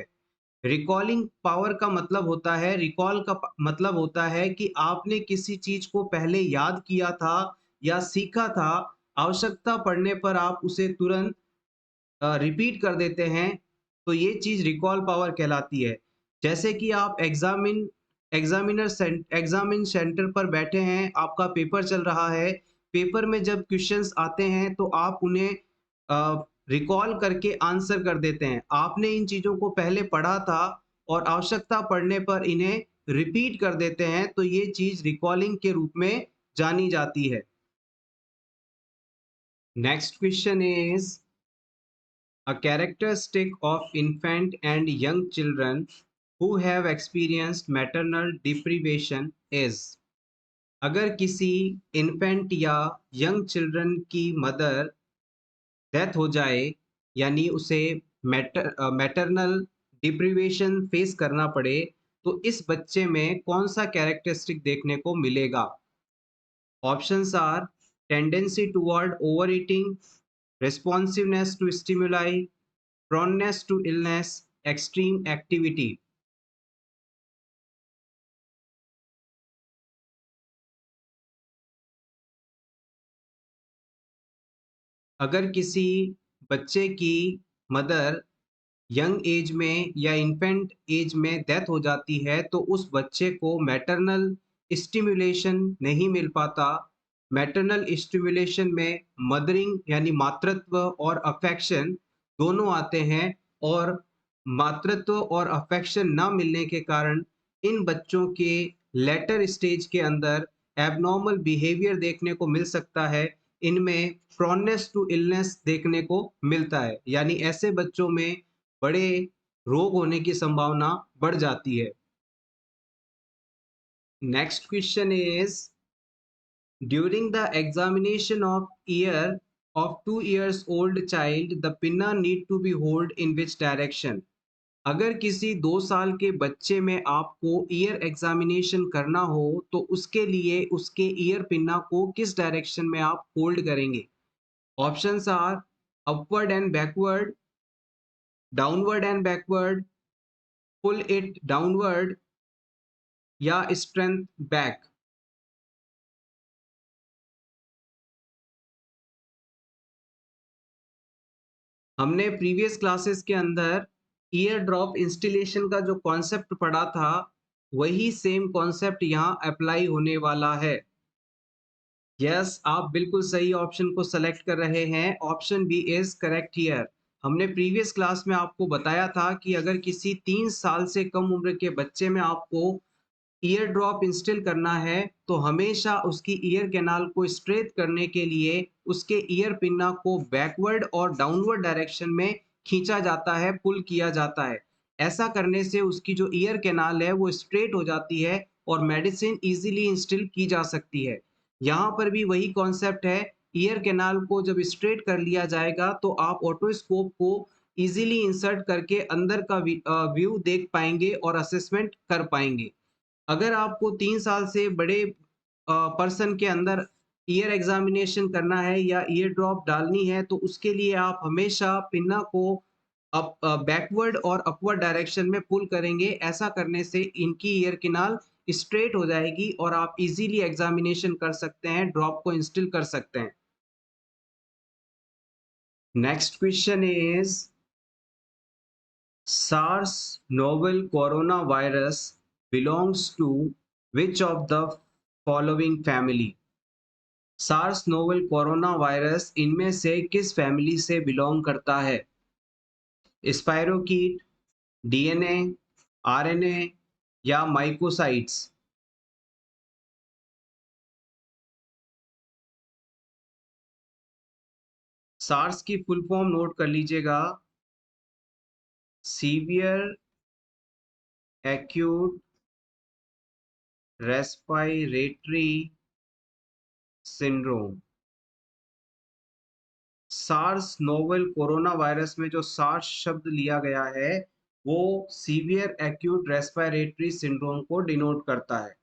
रिकॉलिंग पावर का मतलब होता है, रिकॉल का मतलब होता है कि आपने किसी चीज को पहले याद किया था या सीखा था, आवश्यकता पड़ने पर आप उसे तुरंत रिपीट कर देते हैं, तो ये चीज रिकॉल पावर कहलाती है। जैसे कि आप एग्जामिन सेंटर पर बैठे हैं, आपका पेपर चल रहा है। पेपर में जब क्वेश्चंस आते हैं तो आप उन्हें रिकॉल करके आंसर कर देते हैं। आपने इन चीजों को पहले पढ़ा था और आवश्यकता पड़ने पर इन्हें रिपीट कर देते हैं, तो ये चीज रिकॉलिंग के रूप में जानी जाती है। Next question is, A characteristic of infant and young children who have experienced maternal deprivation is, अगर किसी इन्फेंट या यंग चिल्ड्रन की मदर डेथ हो जाए यानी उसे मैटरनल डिप्रीवेशन फेस करना पड़े, तो इस बच्चे में कौन सा कैरेक्टरिस्टिक देखने को मिलेगा? Options are tendency toward over eating, responsiveness to stimuli, proneness to illness, extreme activity. अगर किसी बच्चे की मदर यंग एज में या इन्फेंट एज में डेथ हो जाती है तो उस बच्चे को मैटरनल स्टिमुलेशन नहीं मिल पाता। मैटरनल स्टिमुलेशन में मदरिंग यानी मातृत्व और अफेक्शन दोनों आते हैं, और मातृत्व और अफेक्शन ना मिलने के कारण इन बच्चों के लेटर स्टेज के अंदर एबनॉर्मल बिहेवियर देखने को मिल सकता है। इनमें प्रोनेस टू इलनेस देखने को मिलता है, यानी ऐसे बच्चों में बड़े रोग होने की संभावना बढ़ जाती है। Next question is, during the examination of year of 2 years old child, the pinna need to be hold in which direction? अगर किसी 2 साल के बच्चे में आपको ईयर एग्जामिनेशन करना हो तो उसके लिए उसके ईयर पिन्ना को किस डायरेक्शन में आप होल्ड करेंगे? Options are upward and backward, downward and backward, pull it downward या स्ट्रेंथ बैक। हमने प्रीवियस क्लासेस के अंदर ईयर ड्रॉप इंस्टॉलेशन का जो कॉन्सेप्ट पढ़ा था, वही सेम कॉन्सेप्ट यहाँ अप्लाई होने वाला है। यस, आप बिल्कुल सही ऑप्शन को सेलेक्ट कर रहे हैं। Option B is correct here. हमने प्रीवियस क्लास में आपको बताया था कि अगर किसी 3 साल से कम उम्र के बच्चे में आपको ईयर ड्रॉप इंस्टॉल करना है तो हमेशा उसकी ईयर कैनाल को स्ट्रेट करने के लिए उसके ईयर पिन्ना को बैकवर्ड और डाउनवर्ड डायरेक्शन में खींचा जाता है, पुल किया जाता है। ऐसा करने से उसकी जो ईयर कैनाल है वो स्ट्रेट हो जाती है और मेडिसिन इजीली इंस्टॉल की जा सकती है। यहाँ पर भी वही कॉन्सेप्ट है। ईयर कैनाल को जब स्ट्रेट कर लिया जाएगा तो आप ऑटोस्कोप को इजीली इंसर्ट करके अंदर का व्यू देख पाएंगे और असेसमेंट कर पाएंगे। अगर आपको 3 साल से बड़े पर्सन के अंदर ईयर एग्जामिनेशन करना है या ईयर ड्रॉप डालनी है तो उसके लिए आप हमेशा पिन्ना को अप बैकवर्ड और अपवर्ड डायरेक्शन में पुल करेंगे। ऐसा करने से इनकी ईयर किनाल स्ट्रेट हो जाएगी और आप इजीली एग्जामिनेशन कर सकते हैं, ड्रॉप को इंस्टॉल कर सकते हैं। Next question is, SARS novel coronavirus belongs to which of the following family? SARS novel corona virus इनमें से किस फैमिली से बिलोंग करता है? स्पाइरोकीट, डीएनए, आरएनए या माइकोसाइट्स? सार्स की फुल फॉर्म नोट कर लीजिएगा। Severe acute respiratory syndrome. SARS novel corona virus में जो सार्स शब्द लिया गया है वो सीवियर एक्यूट रेस्पिरेटरी सिंड्रोम को डिनोट करता है।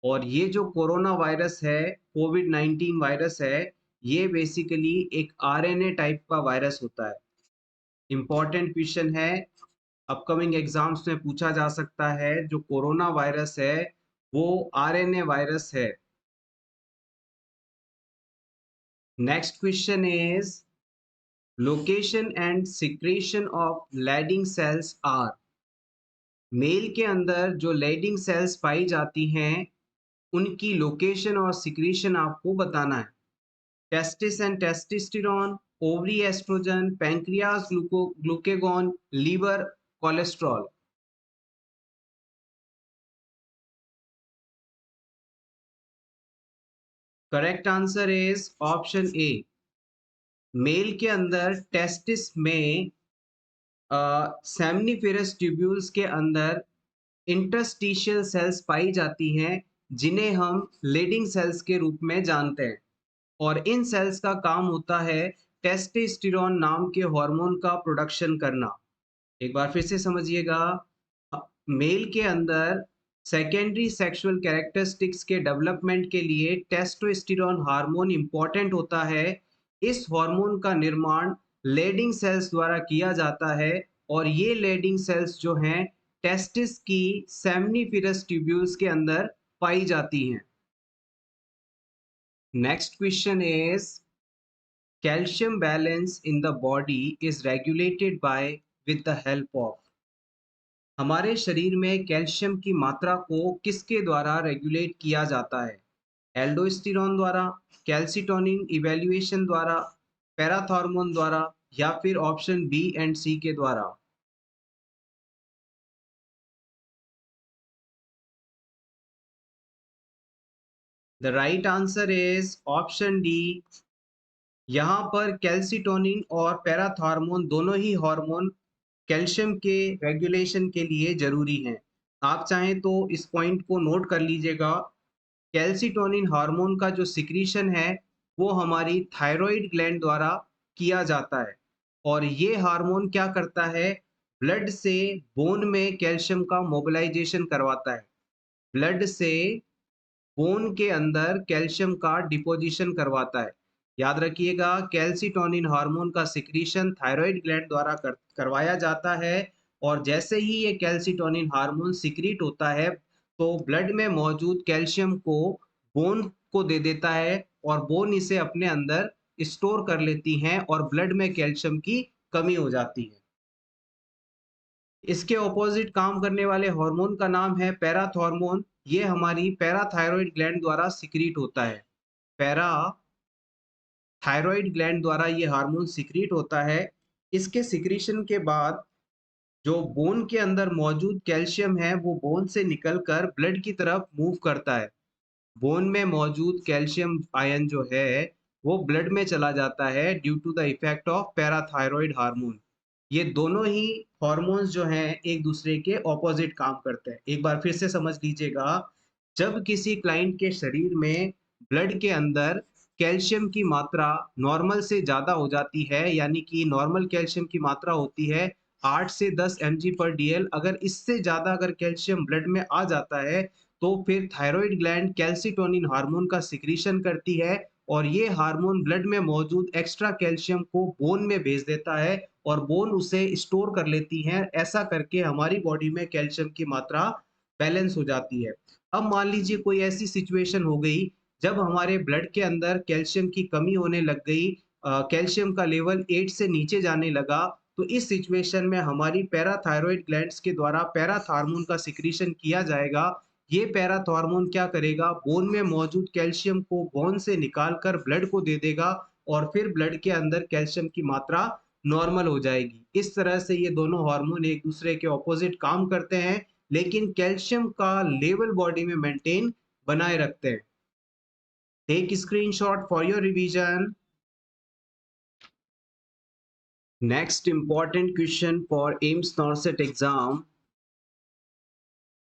और ये जो कोरोना वायरस है, कोविड-19 वायरस है, ये बेसिकली एक आरएनए टाइप का वायरस होता है। इम्पोर्टेंट क्वेश्चन है, अपकमिंग एग्जाम्स में पूछा जा सकता है। जो कोरोना वायरस है वो आरएनए वायरस है। Next question is, location and secretion of Leydig cells are. Male के अंदर जो लैडिंग सेल्स पाई जाती हैं उनकी लोकेशन और सिक्रीशन आपको बताना है। Testis and testosterone, ovary oestrogen, pancreas glucagon, liver cholesterol? Correct answer is option A. Male के अंदर टेस्टिस में सेमनीफेरस ट्यूब्यूल्स के अंदर इंटरस्टिशियल सेल्स पाई जाती हैं, जिन्हें हम लेडिंग सेल्स के रूप में जानते हैं। और इन सेल्स का काम होता है टेस्टोस्टेरोन नाम के हार्मोन का प्रोडक्शन करना। एक बार फिर से समझिएगा, मेल के अंदर सेकेंडरी सेक्सुअल कैरेक्टरिस्टिक्स के डेवलपमेंट के लिए टेस्टोस्टेरोन हार्मोन इंपॉर्टेंट होता है। इस हार्मोन का निर्माण लेडिंग सेल्स द्वारा किया जाता है और ये लेडिंग सेल्स जो हैं टेस्टिस की सेमनीफेरस ट्यूब्यूल्स के अंदर पाई जाती हैं। Next question is calcium balance in the body is regulated by with the help of। हमारे शरीर में कैल्शियम की मात्रा को किसके द्वारा रेगुलेट किया जाता है? एल्डोस्टेरोन द्वारा, कैल्सिटोनिन इवैल्यूएशन द्वारा, पैराथॉर्मोन द्वारा या फिर ऑप्शन बी एंड सी के द्वारा? The right answer is option D. यहाँ पर कैल्सिटोनिन और पैराथॉर्मोन दोनों ही हार्मोन कैल्शियम के रेगुलेशन के लिए जरूरी हैं। आप चाहें तो इस पॉइंट को नोट कर लीजिएगा। कैल्सिटोनिन हार्मोन का जो सिक्रीशन है वो हमारी थायराइड ग्लैंड द्वारा किया जाता है और ये हार्मोन क्या करता है, ब्लड से बोन में कैल्शियम का मोबिलाइजेशन करवाता है। ब्लड से बोन के अंदर कैल्शियम का डिपोजिशन करवाता है। याद रखिएगा, कैल्सिटोनिन हार्मोन का सिक्रीशन थायराइड ग्लैंड द्वारा करवाया जाता है और जैसे ही ये कैल्सिटोनिन हार्मोन सिक्रीट होता है तो ब्लड में मौजूद कैल्शियम को बोन को दे देता है और बोन इसे अपने अंदर स्टोर कर लेती हैं और ब्लड में कैल्शियम की कमी हो जाती है। इसके ऑपोजिट काम करने वाले हार्मोन का नाम है पैराथॉर्मोन। ये हमारी पैराथायरॉइड ग्लैंड द्वारा सिक्रीट होता है। पैराथायरॉइड ग्लैंड द्वारा ये हार्मोन सिक्रीट होता है। इसके सिक्रीशन के बाद जो बोन के अंदर मौजूद कैल्शियम है वो बोन से निकलकर ब्लड की तरफ मूव करता है। बोन में मौजूद कैल्शियम आयन जो है वो ब्लड में चला जाता है due to the effect of parathyroid hormone. ये दोनों ही हॉर्मोन्स जो हैं एक दूसरे के ऑपोजिट काम करते हैं। एक बार फिर से समझ लीजिएगा, जब किसी क्लाइंट के शरीर में ब्लड के अंदर कैल्शियम की मात्रा नॉर्मल से ज़्यादा हो जाती है, यानी कि नॉर्मल कैल्शियम की मात्रा होती है 8 से 10 mg पर डीएल, अगर इससे ज़्यादा अगर कैल्शियम ब्लड में आ जाता है तो फिर थायराइड ग्लैंड कैल्सिटोनिन हार्मोन का सिक्रीशन करती है और ये हार्मोन ब्लड में मौजूद एक्स्ट्रा कैल्शियम को बोन में भेज देता है और बोन उसे स्टोर कर लेती है। ऐसा करके हमारी बॉडी में कैल्शियम की मात्रा बैलेंस हो जाती है। अब मान लीजिए कोई ऐसी सिचुएशन हो गई जब हमारे ब्लड के अंदर कैल्शियम की कमी होने लग गई, कैल्शियम का लेवल 8 से नीचे जाने लगा, तो इस सिचुएशन में हमारी पैराथायरॉइड ग्लैंड्स के द्वारा पैराथॉर्मोन का सिक्रीशन किया जाएगा। ये पैराथॉर्मोन क्या करेगा, बोन में मौजूद कैल्शियम को बोन से निकाल कर ब्लड को दे देगा और फिर ब्लड के अंदर कैल्शियम की मात्रा नॉर्मल हो जाएगी। इस तरह से ये दोनों हार्मोन एक दूसरे के ऑपोजिट काम करते हैं, लेकिन कैल्शियम का लेवल बॉडी में मेंटेन बनाए रखते हैं। Take screenshot for your revision. Next important question for AIIMS NORCET exam.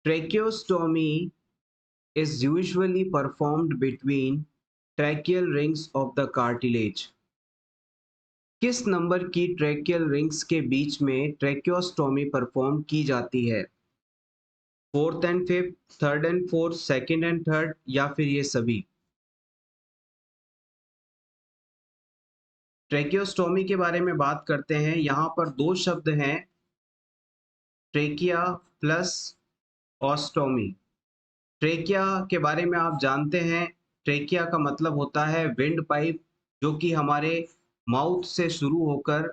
Tracheostomy is usually performed between tracheal rings of the cartilage। किस नंबर की ट्रेकियल रिंग्स के बीच में ट्रेकियोस्टोमी परफॉर्म की जाती है? Fourth and fifth, third and fourth, second and third या फिर ये सभी? ट्रेकियोस्टोमी के बारे में बात करते हैं। यहाँ पर दो शब्द हैं, ट्रेकिया प्लस ऑस्टोमी। ट्रेकिया के बारे में आप जानते हैं, ट्रेकिया का मतलब होता है विंड पाइप, जो कि हमारे माउथ से शुरू होकर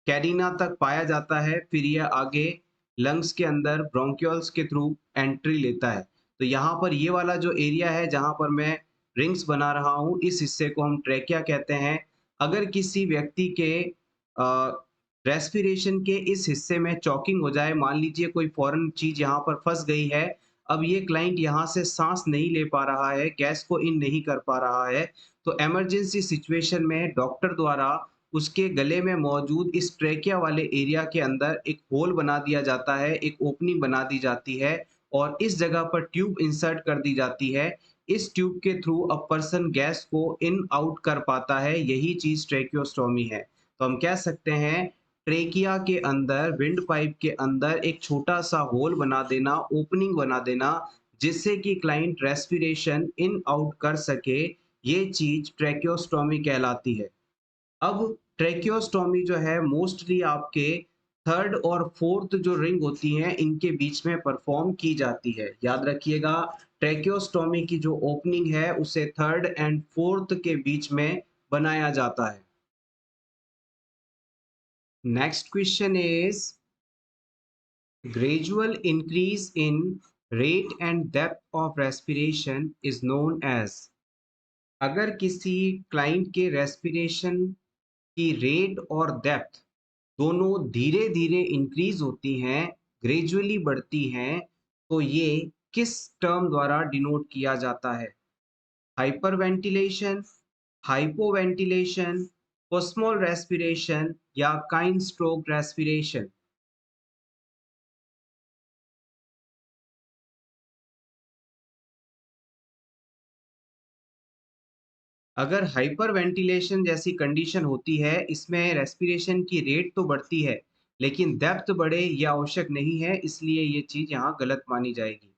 कैरिना तक पाया जाता है, फिर यह आगे लंग्स के अंदर ब्रोंकियोल्स के थ्रू एंट्री लेता है। तो यहाँ पर ये वाला जो एरिया है जहाँ पर मैं रिंग्स बना रहा हूँ, इस हिस्से को हम ट्रेकिया कहते हैं। अगर किसी व्यक्ति के रेस्पिरेशन के इस हिस्से में चॉकिंग हो जाए, मान लीजिए कोई फॉरेन चीज यहाँ पर फंस गई है, अब ये क्लाइंट यहाँ से सांस नहीं ले पा रहा है, गैस को इन नहीं कर पा रहा है, तो इमरजेंसी सिचुएशन में डॉक्टर द्वारा उसके गले में मौजूद इस ट्रेकिया वाले एरिया के अंदर एक होल बना दिया जाता है, एक ओपनिंग बना दी जाती है और इस जगह पर ट्यूब इंसर्ट कर दी जाती है। इस ट्यूब के थ्रू अ पर्सन गैस को इन आउट कर पाता है, यही चीज़ ट्रेकियोस्टोमी है। तो हम कह सकते हैं ट्रेकिया के अंदर, विंड पाइप के अंदर एक छोटा-सा होल बना देना, ओपनिंग बना देना, जिससे कि क्लाइंट रेस्पिरेशन इन आउट कर सके, ये चीज़ ट्रेकियोस्टोमी कहलाती है। अब ट्रेकियोस्टोमी जो है मोस्टली आपके थर्ड और फोर्थ जो रिंग होती हैं इनके बीच में परफॉर्म की जाती है। याद रखिएगा ट्रेकियोस्टोमी की जो ओपनिंग है उसे थर्ड एंड फोर्थ के बीच में बनाया जाता है। Next question is gradual increase in rate and depth of respiration is known as। अगर किसी क्लाइंट के रेस्पिरेशन की रेट और डेप्थ दोनों धीरे धीरे इंक्रीज होती हैं, ग्रेजुअली बढ़ती हैं, तो ये किस टर्म द्वारा डिनोट किया जाता है? हाइपरवेंटिलेशन, हाइपोवेंटिलेशन, ऑस्मोल रेस्पिरेशन या काइन स्ट्रोक रेस्पिरेशन? अगर हाइपरवेंटिलेशन जैसी कंडीशन होती है, इसमें रेस्पिरेशन की रेट तो बढ़ती है, लेकिन डेप्थ बढ़े ये आवश्यक नहीं है, इसलिए ये चीज़ यहाँ गलत मानी जाएगी।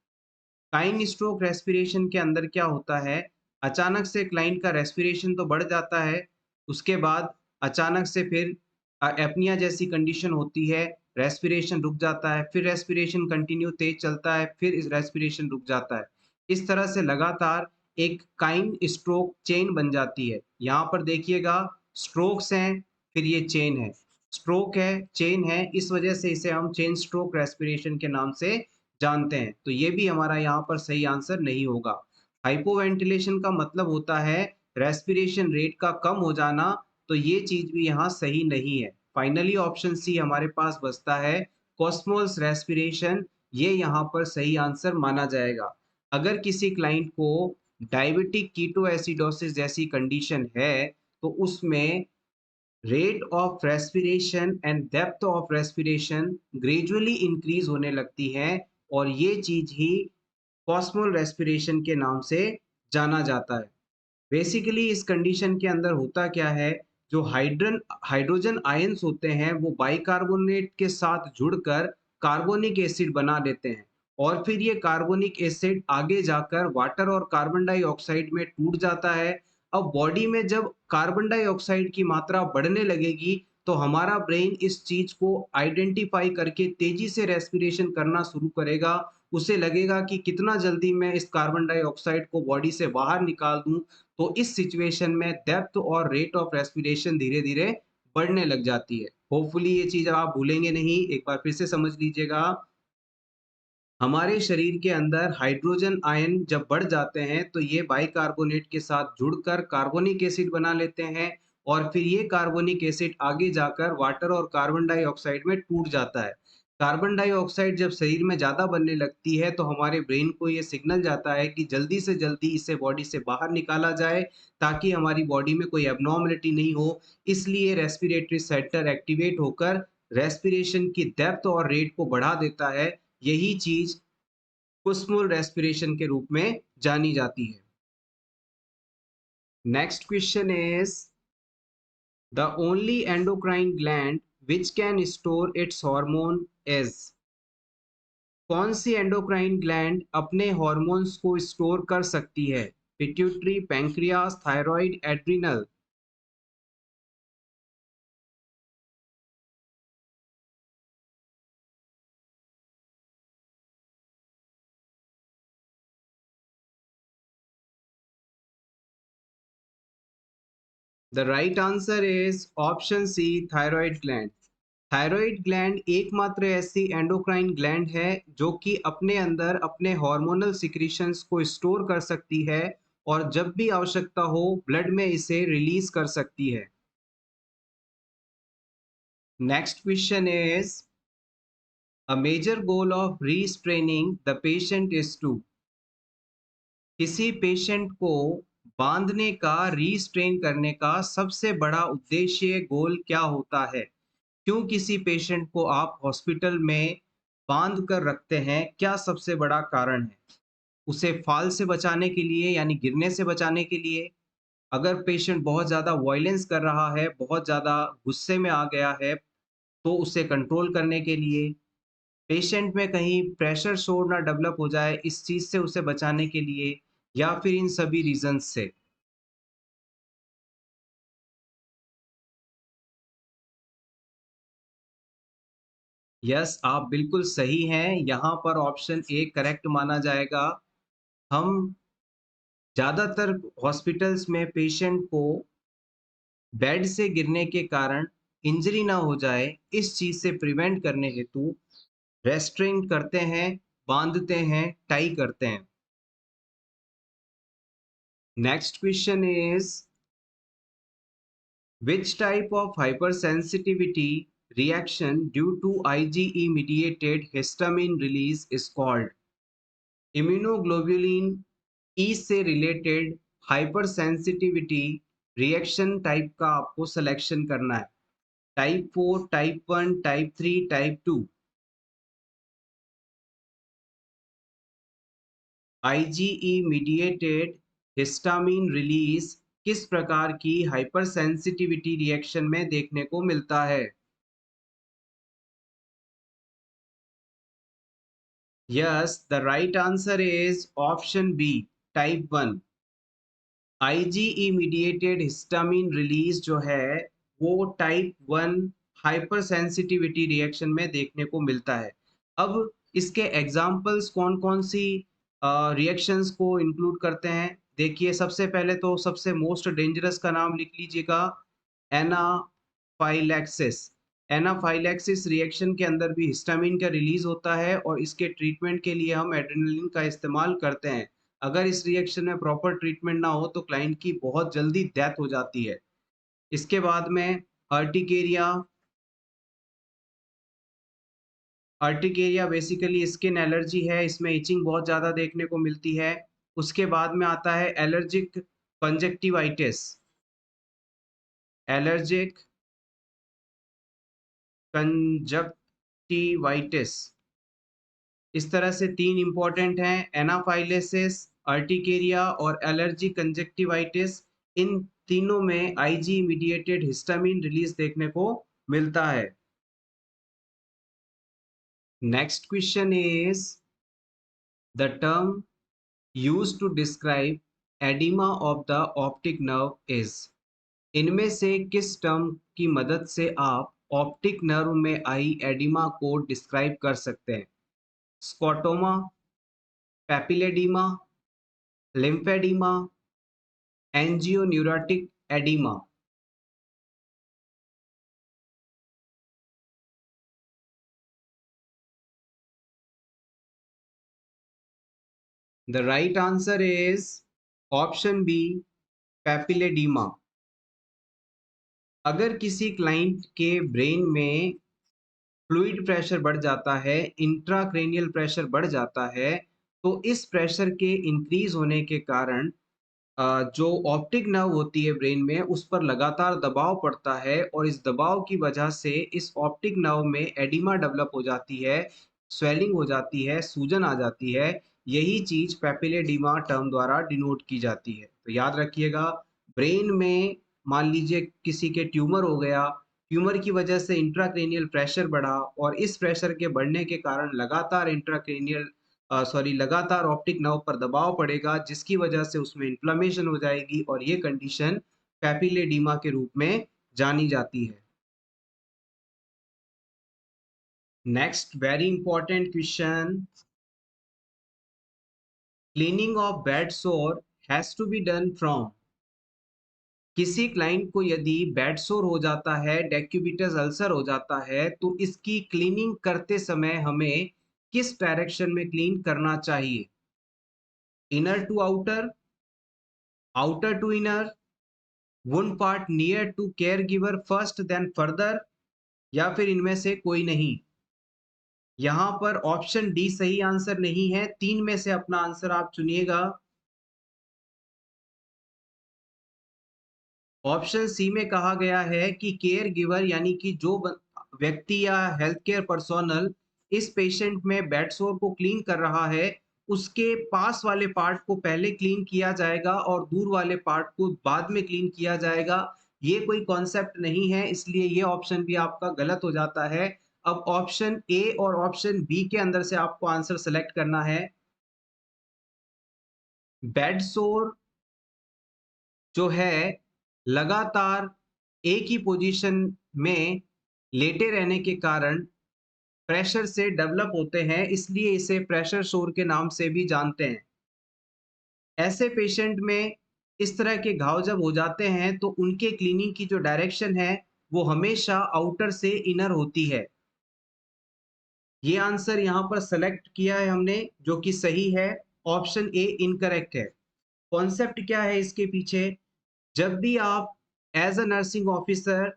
काइन स्ट्रोक रेस्पिरेशन के अंदर क्या होता है, अचानक से क्लाइंट का रेस्पिरेशन तो बढ़ जाता है, उसके बाद अचानक से फिर एपनिया जैसी कंडीशन होती है, रेस्पिरेशन रुक जाता है, फिर रेस्पिरेशन कंटिन्यू तेज चलता है, फिर इस रेस्पिरेशन रुक जाता है। इस तरह से लगातार एक काइन स्ट्रोक चेन बन जाती है। यहाँ पर देखिएगा स्ट्रोक्स हैं, फिर ये चेन है, स्ट्रोक है, चेन है, इस वजह से इसे हम चेन स्ट्रोक रेस्पिरेशन के नाम से जानते हैं। तो ये भी हमारा यहाँ पर सही आंसर नहीं होगा। हाइपोवेंटिलेशन का मतलब होता है रेस्पिरेशन रेट का कम हो जाना, तो ये चीज़ भी यहाँ सही नहीं है। फाइनली ऑप्शन सी हमारे पास बचता है, कॉस्मोस रेस्पिरेशन, ये यहाँ पर सही आंसर माना जाएगा। अगर किसी क्लाइंट को डायबिटिक कीटोएसिडोसिस जैसी कंडीशन है, तो उसमें rate of respiration and depth of respiration gradually increase होने लगती है और ये चीज ही कॉस्मोल रेस्पिरेशन के नाम से जाना जाता है। बेसिकली इस कंडीशन के अंदर होता क्या है, जो हाइड्रोजन आयंस होते हैं वो बाइकार्बोनेट के साथ जुड़कर कार्बोनिक एसिड बना देते हैं और फिर ये कार्बोनिक एसिड आगे जाकर वाटर और कार्बन डाइऑक्साइड में टूट जाता है। अब बॉडी में जब कार्बन डाइऑक्साइड की मात्रा बढ़ने लगेगी तो हमारा ब्रेन इस चीज को आइडेंटिफाई करके तेजी से रेस्पिरेशन करना शुरू करेगा। उसे लगेगा कि कितना जल्दी मैं इस कार्बन डाइऑक्साइड को बॉडी से बाहर निकाल दूं। तो इस सिचुएशन में डेप्थ और रेट ऑफ रेस्पिरेशन धीरे धीरे बढ़ने लग जाती है। होपफुली ये चीज आप भूलेंगे नहीं, एक बार फिर से समझ लीजिएगा। हमारे शरीर के अंदर हाइड्रोजन आयन जब बढ़ जाते हैं तो ये बाइकार्बोनेट के साथ जुड़कर कार्बोनिक एसिड बना लेते हैं और फिर ये कार्बोनिक एसिड आगे जाकर वाटर और कार्बन डाइऑक्साइड में टूट जाता है। कार्बन डाइऑक्साइड जब शरीर में ज्यादा बनने लगती है तो हमारे ब्रेन को ये सिग्नल जाता है कि जल्दी से जल्दी इसे बॉडी से बाहर निकाला जाए ताकि हमारी बॉडी में कोई एबनॉर्मलिटी नहीं हो। इसलिए रेस्पिरेटरी सेंटर एक्टिवेट होकर रेस्पिरेशन की डेप्थ और रेट को बढ़ा देता है। यही चीज कुसमुल रेस्पिरेशन के रूप में जानी जाती है। Next question is the only endocrine gland which can store its hormone is. कौन सी एंडोक्राइन ग्लैंड अपने हॉर्मोन्स को स्टोर कर सकती है? Pituitary, pancreas, thyroid, adrenal? The right answer is option C, thyroid gland. Thyroid gland एकमात्र ऐसी endocrine gland है जो कि अपने अंदर अपने हार्मोनल सिक्रीशंस को स्टोर कर सकती है और जब भी आवश्यकता हो ब्लड में इसे रिलीज कर सकती है। Next question is a major goal of restraining the patient is to. किसी पेशेंट को बांधने का, रीस्ट्रेन करने का सबसे बड़ा उद्देश्य गोल क्या होता है? क्यों किसी पेशेंट को आप हॉस्पिटल में बांध कर रखते हैं? क्या सबसे बड़ा कारण है? उसे फॉल से बचाने के लिए यानी गिरने से बचाने के लिए, अगर पेशेंट बहुत ज़्यादा वॉयलेंस कर रहा है, बहुत ज़्यादा गुस्से में आ गया है, तो उसे कंट्रोल करने के लिए, पेशेंट में कहीं प्रेशर सोर ना डेवलप हो जाए, इस चीज़ से उसे बचाने के लिए या फिर इन सभी रीज़न्स से। यस, आप बिल्कुल सही हैं, यहाँ पर ऑप्शन ए करेक्ट माना जाएगा। हम ज़्यादातर हॉस्पिटल्स में पेशेंट को बेड से गिरने के कारण इंजरी ना हो जाए, इस चीज़ से प्रिवेंट करने हेतु रेस्ट्रेन करते हैं, बाँधते हैं, टाई करते हैं। Next question is which type of hypersensitivity reaction due to IgE mediated histamine release is called? Immunoglobulin E से रिलेटेड हाइपरसेंसिटिविटी रिएक्शन टाइप का आपको सिलेक्शन करना है। Type 4, type 1, type 3, type 2। IgE mediated histamine release किस प्रकार की hypersensitivity reaction में देखने को मिलता है? Yes, the right answer is option B, type 1। IgE mediated histamine release जो है वो टाइप 1 हाइपरसेंसिटिविटी रिएक्शन में देखने को मिलता है। अब इसके एग्जांपल्स कौन-कौन सी रिएक्शंस को इंक्लूड करते हैं? देखिए सबसे पहले तो सबसे मोस्ट डेंजरस का नाम लिख लीजिएगा, एनाफाइलैक्सिस। एनाफाइलैक्सिस रिएक्शन के अंदर भी हिस्टामिन का रिलीज होता है और इसके ट्रीटमेंट के लिए हम एड्रेनलिन का इस्तेमाल करते हैं। अगर इस रिएक्शन में प्रॉपर ट्रीटमेंट ना हो तो क्लाइंट की बहुत जल्दी डेथ हो जाती है। इसके बाद में urticaria. Urticaria basically skin allergy है, इसमें इचिंग बहुत ज़्यादा देखने को मिलती है। उसके बाद में आता है एलर्जिक कंजक्टिवाइटिस। Allergic conjunctivitis. इस तरह से 3 इम्पोर्टेंट हैं, एनाफाइलेसिस, अर्टिकेरिया और एलर्जी कंजक्टिवाइटिस। इन तीनों में आईजी मीडिएटेड हिस्टामिन रिलीज देखने को मिलता है। Next question is the term used to describe edema of the optic nerve is। इनमें से किस टर्म की मदद से आप ऑप्टिक नर्व में आई एडिमा को डिस्क्राइब कर सकते हैं? Scotoma, papilloedema, lymphoedema, angioneurotic oedema. The right answer is option B, papilloedema. अगर किसी क्लाइंट के ब्रेन में फ्लूइड प्रेशर बढ़ जाता है, इंट्राक्रेनियल प्रेशर बढ़ जाता है, तो इस प्रेशर के इंक्रीज होने के कारण जो ऑप्टिक नर्व होती है ब्रेन में, उस पर लगातार दबाव पड़ता है और इस दबाव की वजह से इस ऑप्टिक नर्व में एडिमा डेवलप हो जाती है, स्वेलिंग हो जाती है, सूजन आ जाती है। यही चीज़ पैपिलेडिमा टर्म द्वारा डिनोट की जाती है। तो याद रखिएगा, ब्रेन में मान लीजिए किसी के ट्यूमर हो गया, ट्यूमर की वजह से इंट्राक्रेनियल प्रेशर बढ़ा और इस प्रेशर के बढ़ने के कारण लगातार लगातार ऑप्टिक नर्व पर दबाव पड़ेगा, जिसकी वजह से उसमें इन्फ्लेमेशन हो जाएगी और ये कंडीशन पैपिलेडीमा के रूप में जानी जाती है। Next very important question, cleaning of bed sore has to be done from. किसी क्लाइंट को यदि बेड सोर हो जाता है, डेक्यूबिटस अल्सर हो जाता है, तो इसकी क्लीनिंग करते समय हमें किस डायरेक्शन में क्लीन करना चाहिए? Inner to outer, outer to inner, wound part near to care giver first then further, या फिर इनमें से कोई नहीं? यहाँ पर ऑप्शन डी सही आंसर नहीं है, 3 में से अपना आंसर आप चुनिएगा। ऑप्शन सी में कहा गया है कि केयर गिवर यानी कि जो व्यक्ति या हेल्थ केयर पर्सोनल इस पेशेंट में बेड सोर को क्लीन कर रहा है, उसके पास वाले पार्ट को पहले क्लीन किया जाएगा और दूर वाले पार्ट को बाद में क्लीन किया जाएगा। ये कोई कॉन्सेप्ट नहीं है, इसलिए ये ऑप्शन भी आपका गलत हो जाता है। अब ऑप्शन ए और ऑप्शन बी के अंदर से आपको आंसर सेलेक्ट करना है। बेड सोर जो है लगातार एक ही पोजीशन में लेटे रहने के कारण प्रेशर से डेवलप होते हैं, इसलिए इसे प्रेशर सोर के नाम से भी जानते हैं। ऐसे पेशेंट में इस तरह के घाव जब हो जाते हैं तो उनके क्लीनिंग की जो डायरेक्शन है वो हमेशा आउटर से इनर होती है। ये आंसर यहाँ पर सेलेक्ट किया है हमने, जो कि सही है। ऑप्शन ए इनकरेक्ट है। कॉन्सेप्ट क्या है इसके पीछे? जब भी आप as a nursing officer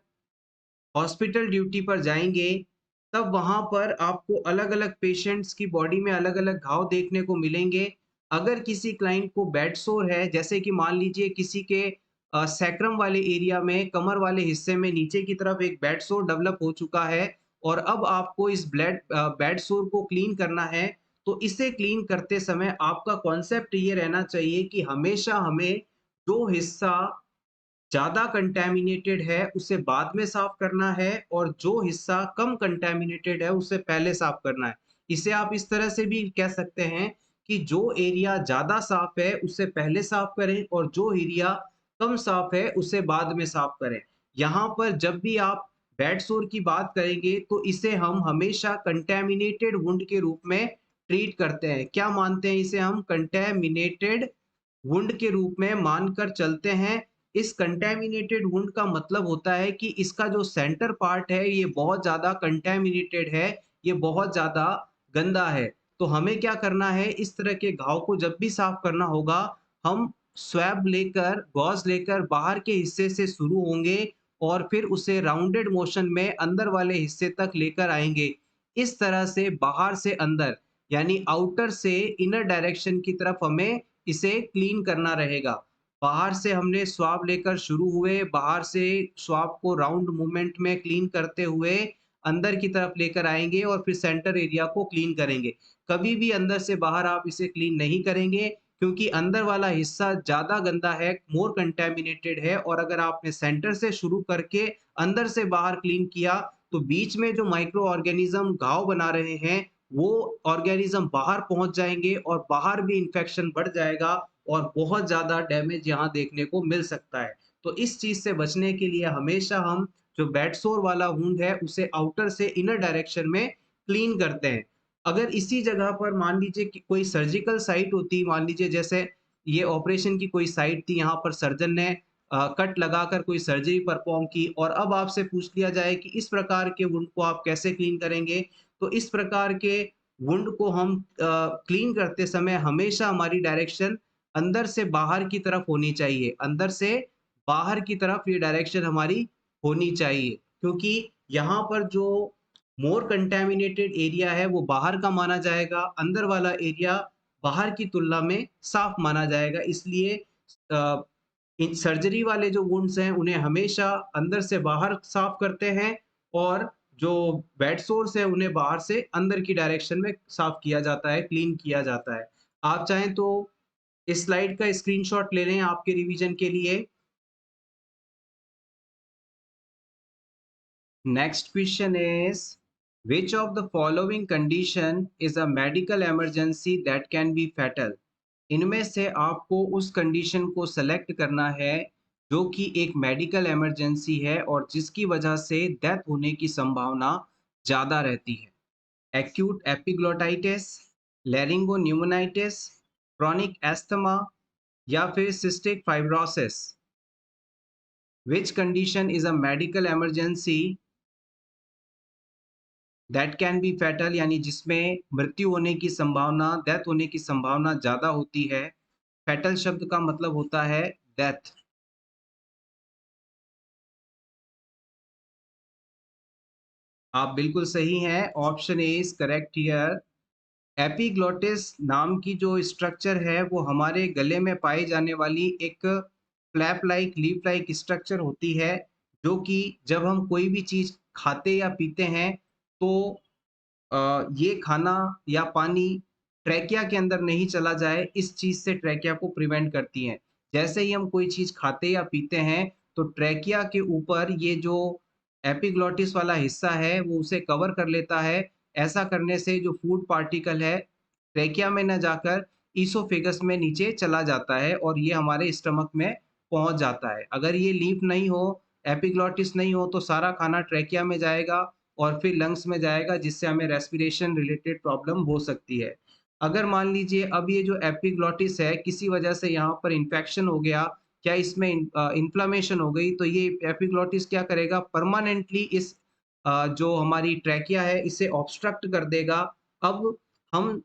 hospital duty पर जाएँगे, तब वहाँ पर आपको अलग-अलग पेशेंट्स की बॉडी में अलग-अलग घाव देखने को मिलेंगे। अगर किसी क्लाइंट को बेड सोर है, जैसे कि मान लीजिए किसी के सैक्रम वाले एरिया में, कमर वाले हिस्से में नीचे की तरफ एक बेड सोर डेवलप हो चुका है और अब आपको इस बेड सोर को क्लीन करना है, तो इसे क्लीन करते समय आपका कॉन्सेप्ट ये रहना चाहिए कि हमेशा हमें जो हिस्सा ज़्यादा कंटैमिनेटेड है, उसे बाद में साफ़ करना है और जो हिस्सा कम कंटैमिनेटेड है, उसे पहले साफ़ करना है। इसे आप इस तरह से भी कह सकते हैं कि जो एरिया ज़्यादा साफ़ है, उसे पहले साफ़ करें और जो एरिया कम साफ़ है, उसे बाद में साफ़ करें। यहाँ पर जब भी आप बेड सोर की बात करेंगे, तो इसे हम हमेशा कंटैमिनेटेड वुंड के रूप में ट्रीट करते हैं। क्या मानते हैं इसे हम? कंटैमिनेटेड वुंड के रूप में मानकर चलते हैं। इस कंटैमिनेटेड वुंड का मतलब होता है कि इसका जो सेंटर पार्ट है ये बहुत ज़्यादा कंटैमिनेटेड है, ये बहुत ज़्यादा गंदा है। तो हमें क्या करना है, इस तरह के घाव को जब भी साफ करना होगा, हम स्वैब लेकर, गॉज़ लेकर बाहर के हिस्से से शुरू होंगे और फिर उसे राउंडेड मोशन में अंदर वाले हिस्से तक लेकर आएँगे। इस तरह से बाहर से अंदर यानी आउटर से इनर डायरेक्शन की तरफ हमें इसे क्लीन करना रहेगा। बाहर से हमने स्वाब लेकर शुरू हुए, बाहर से स्वाब को राउंड मूवमेंट में क्लीन करते हुए अंदर की तरफ लेकर आएँगे और फिर सेंटर एरिया को क्लीन करेंगे। कभी भी अंदर से बाहर आप इसे क्लीन नहीं करेंगे, क्योंकि अंदर वाला हिस्सा ज़्यादा गंदा है, मोर कंटैमिनेटेड है और अगर आपने सेंटर से शुरू करके अंदर से बाहर क्लीन किया, तो बीच में जो माइक्रो ऑर्गेनिज़्म घाव बना रहे हैं, वो ऑर्गेनिज़्म बाहर पहुँच जाएँगे और बाहर भी इन्फेक्शन बढ़ जाएगा और बहुत ज़्यादा डैमेज यहाँ देखने को मिल सकता है। तो इस चीज़ से बचने के लिए हमेशा हम जो बेड सोर वाला वुंड है, उसे आउटर से इनर डायरेक्शन में क्लीन करते हैं। अगर इसी जगह पर मान लीजिए कि कोई सर्जिकल साइट होती, मान लीजिए जैसे ये ऑपरेशन की कोई साइट थी, यहाँ पर सर्जन ने कट लगाकर कोई सर्जरी परफ़ॉर्म की और अब आपसे पूछ लिया जाए कि इस प्रकार के वुंड को आप कैसे क्लीन करेंगे? तो इस प्रकार के वुंड को हम क्लीन करते समय हमेशा हमारी डायरेक्शन अंदर से बाहर की तरफ होनी चाहिए। अंदर से बाहर की तरफ ये डायरेक्शन हमारी होनी चाहिए, क्योंकि यहाँ पर जो मोर कंटैमिनेटेड एरिया है वो बाहर का माना जाएगा, अंदर वाला एरिया बाहर की तुलना में साफ माना जाएगा। इसलिए अ, इन सर्जरी वाले जो वुंड्स हैं उन्हें हमेशा अंदर से बाहर साफ करते हैं और जो बेड सोर्स है उन्हें बाहर से अंदर की डायरेक्शन में साफ किया जाता है, क्लीन किया जाता है। आप चाहें तो इस स्लाइड का स्क्रीनशॉट ले लें आपके रिवीजन के लिए। Next question is, which of the following condition is a medical emergency that can be fatal? इनमें से आपको उस कंडीशन को सेलेक्ट करना है जो कि एक मेडिकल इमरजेंसी है और जिसकी वजह से डेथ होने की संभावना ज़्यादा रहती है। एक्यूट एपिग्लोटाइटिस, लैरिंगोन्यूमोनाइटिस, क्रॉनिक एस्थमा या फिर cystic fibrosis. Which condition is a medical emergency that can be fatal यानी जिसमें मृत्यु होने की संभावना, डेथ होने की संभावना ज़्यादा होती है। फैटल शब्द का मतलब होता है डेथ। आप बिल्कुल सही हैं, option A is correct here. Epiglottis नाम की जो स्ट्रक्चर है, वो हमारे गले में पाई जाने वाली एक flap like, leaf like structure होती है, जो कि जब हम कोई भी चीज़ खाते या पीते हैं, तो ये खाना या पानी ट्रैकिया के अंदर नहीं चला जाए, इस चीज़ से ट्रैकिया को प्रिवेंट करती हैं। जैसे ही हम कोई चीज़ खाते या पीते हैं, तो ट्रैकिया के ऊपर ये जो एपिग्लॉटिस वाला हिस्सा है, वो उसे कवर कर लेता है। ऐसा करने से जो फूड पार्टिकल है, ट्रैकिया में ना जाकर ईसोफेगस में नीचे चला जाता है और ये हमारे स्टमक में पहुँच जाता है। अगर ये लीफ नहीं हो, एपिग्लॉटिस नहीं हो, तो सारा खाना ट्रैकिया में जाएगा और फिर लंग्स में जाएगा, जिससे हमें रेस्पिरेशन रिलेटेड प्रॉब्लम हो सकती है। अगर मान लीजिए अब ये जो एपिग्लॉटिस है, किसी वजह से यहाँ पर इन्फेक्शन हो गया, क्या इसमें इन्फ्लेमेशन हो गई, तो ये एपिग्लॉटिस क्या करेगा, परमानेंटली इस जो हमारी ट्रैकिया है, इसे ऑब्स्ट्रक्ट कर देगा। अब हम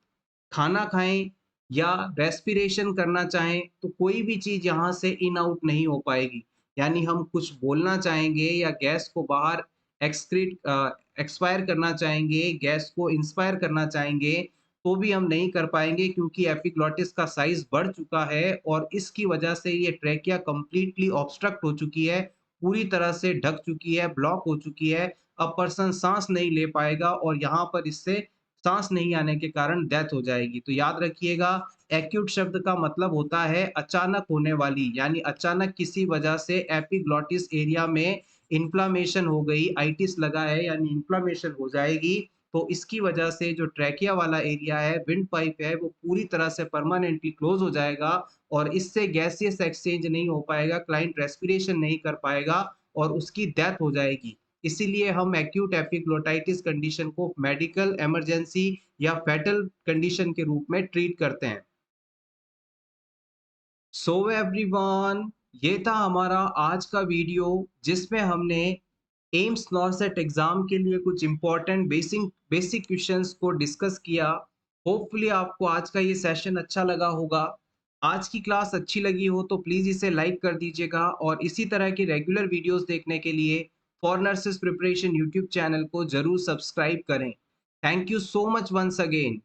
खाना खाएँ या रेस्पिरेशन करना चाहें, तो कोई भी चीज़ यहाँ से इन आउट नहीं हो पाएगी। यानी हम कुछ बोलना चाहेंगे या गैस को बाहर एक्सपायर करना चाहेंगे, गैस को इंस्पायर करना चाहेंगे, तो भी हम नहीं कर पाएँगे, क्योंकि एपिग्लॉटिस का साइज़ बढ़ चुका है और इसकी वजह से ये ट्रैकिया कंप्लीटली ऑब्स्ट्रक्ट हो चुकी है, पूरी तरह से ढक चुकी है, ब्लॉक हो चुकी है। अब पर्सन साँस नहीं ले पाएगा और यहाँ पर इससे साँस नहीं आने के कारण डेथ हो जाएगी। तो याद रखिएगा, एक्यूट शब्द का मतलब होता है अचानक होने वाली, यानी अचानक किसी वजह से एपिग्लॉटिस एरिया में इन्फ्लेमेशन हो गई, आइटिस लगा है यानी इन्फ्लेमेशन हो जाएगी, तो इसकी वजह से जो ट्रैकिया वाला एरिया है, विंड पाइप है, वो पूरी तरह से परमानेंटली क्लोज़ हो जाएगा और इससे गैसियस एक्सचेंज नहीं हो पाएगा, क्लाइंट रेस्पिरेशन नहीं कर पाएगा और उसकी डेथ हो जाएगी। इसीलिए हम एक्यूट एपिग्लोटाइटिस कंडीशन को मेडिकल इमरजेंसी या फैटल कंडीशन के रूप में ट्रीट करते हैं। सो एवरीवन, ये था हमारा आज का वीडियो, जिसमें हमने एम्स नॉरसेट एग्जाम के लिए कुछ इंपॉर्टेंट बेसिक बेसिक क्वेश्चंस को डिस्कस किया। होपफुली आपको आज का ये सेशन अच्छा लगा होगा। आज की क्लास अच्छी लगी हो तो प्लीज़ इसे लाइक कर दीजिएगा और इसी तरह की रेगुलर वीडियोस देखने के लिए for nurses preparation YouTube channel को ज़रूर सब्सक्राइब करें। Thank you so much once again.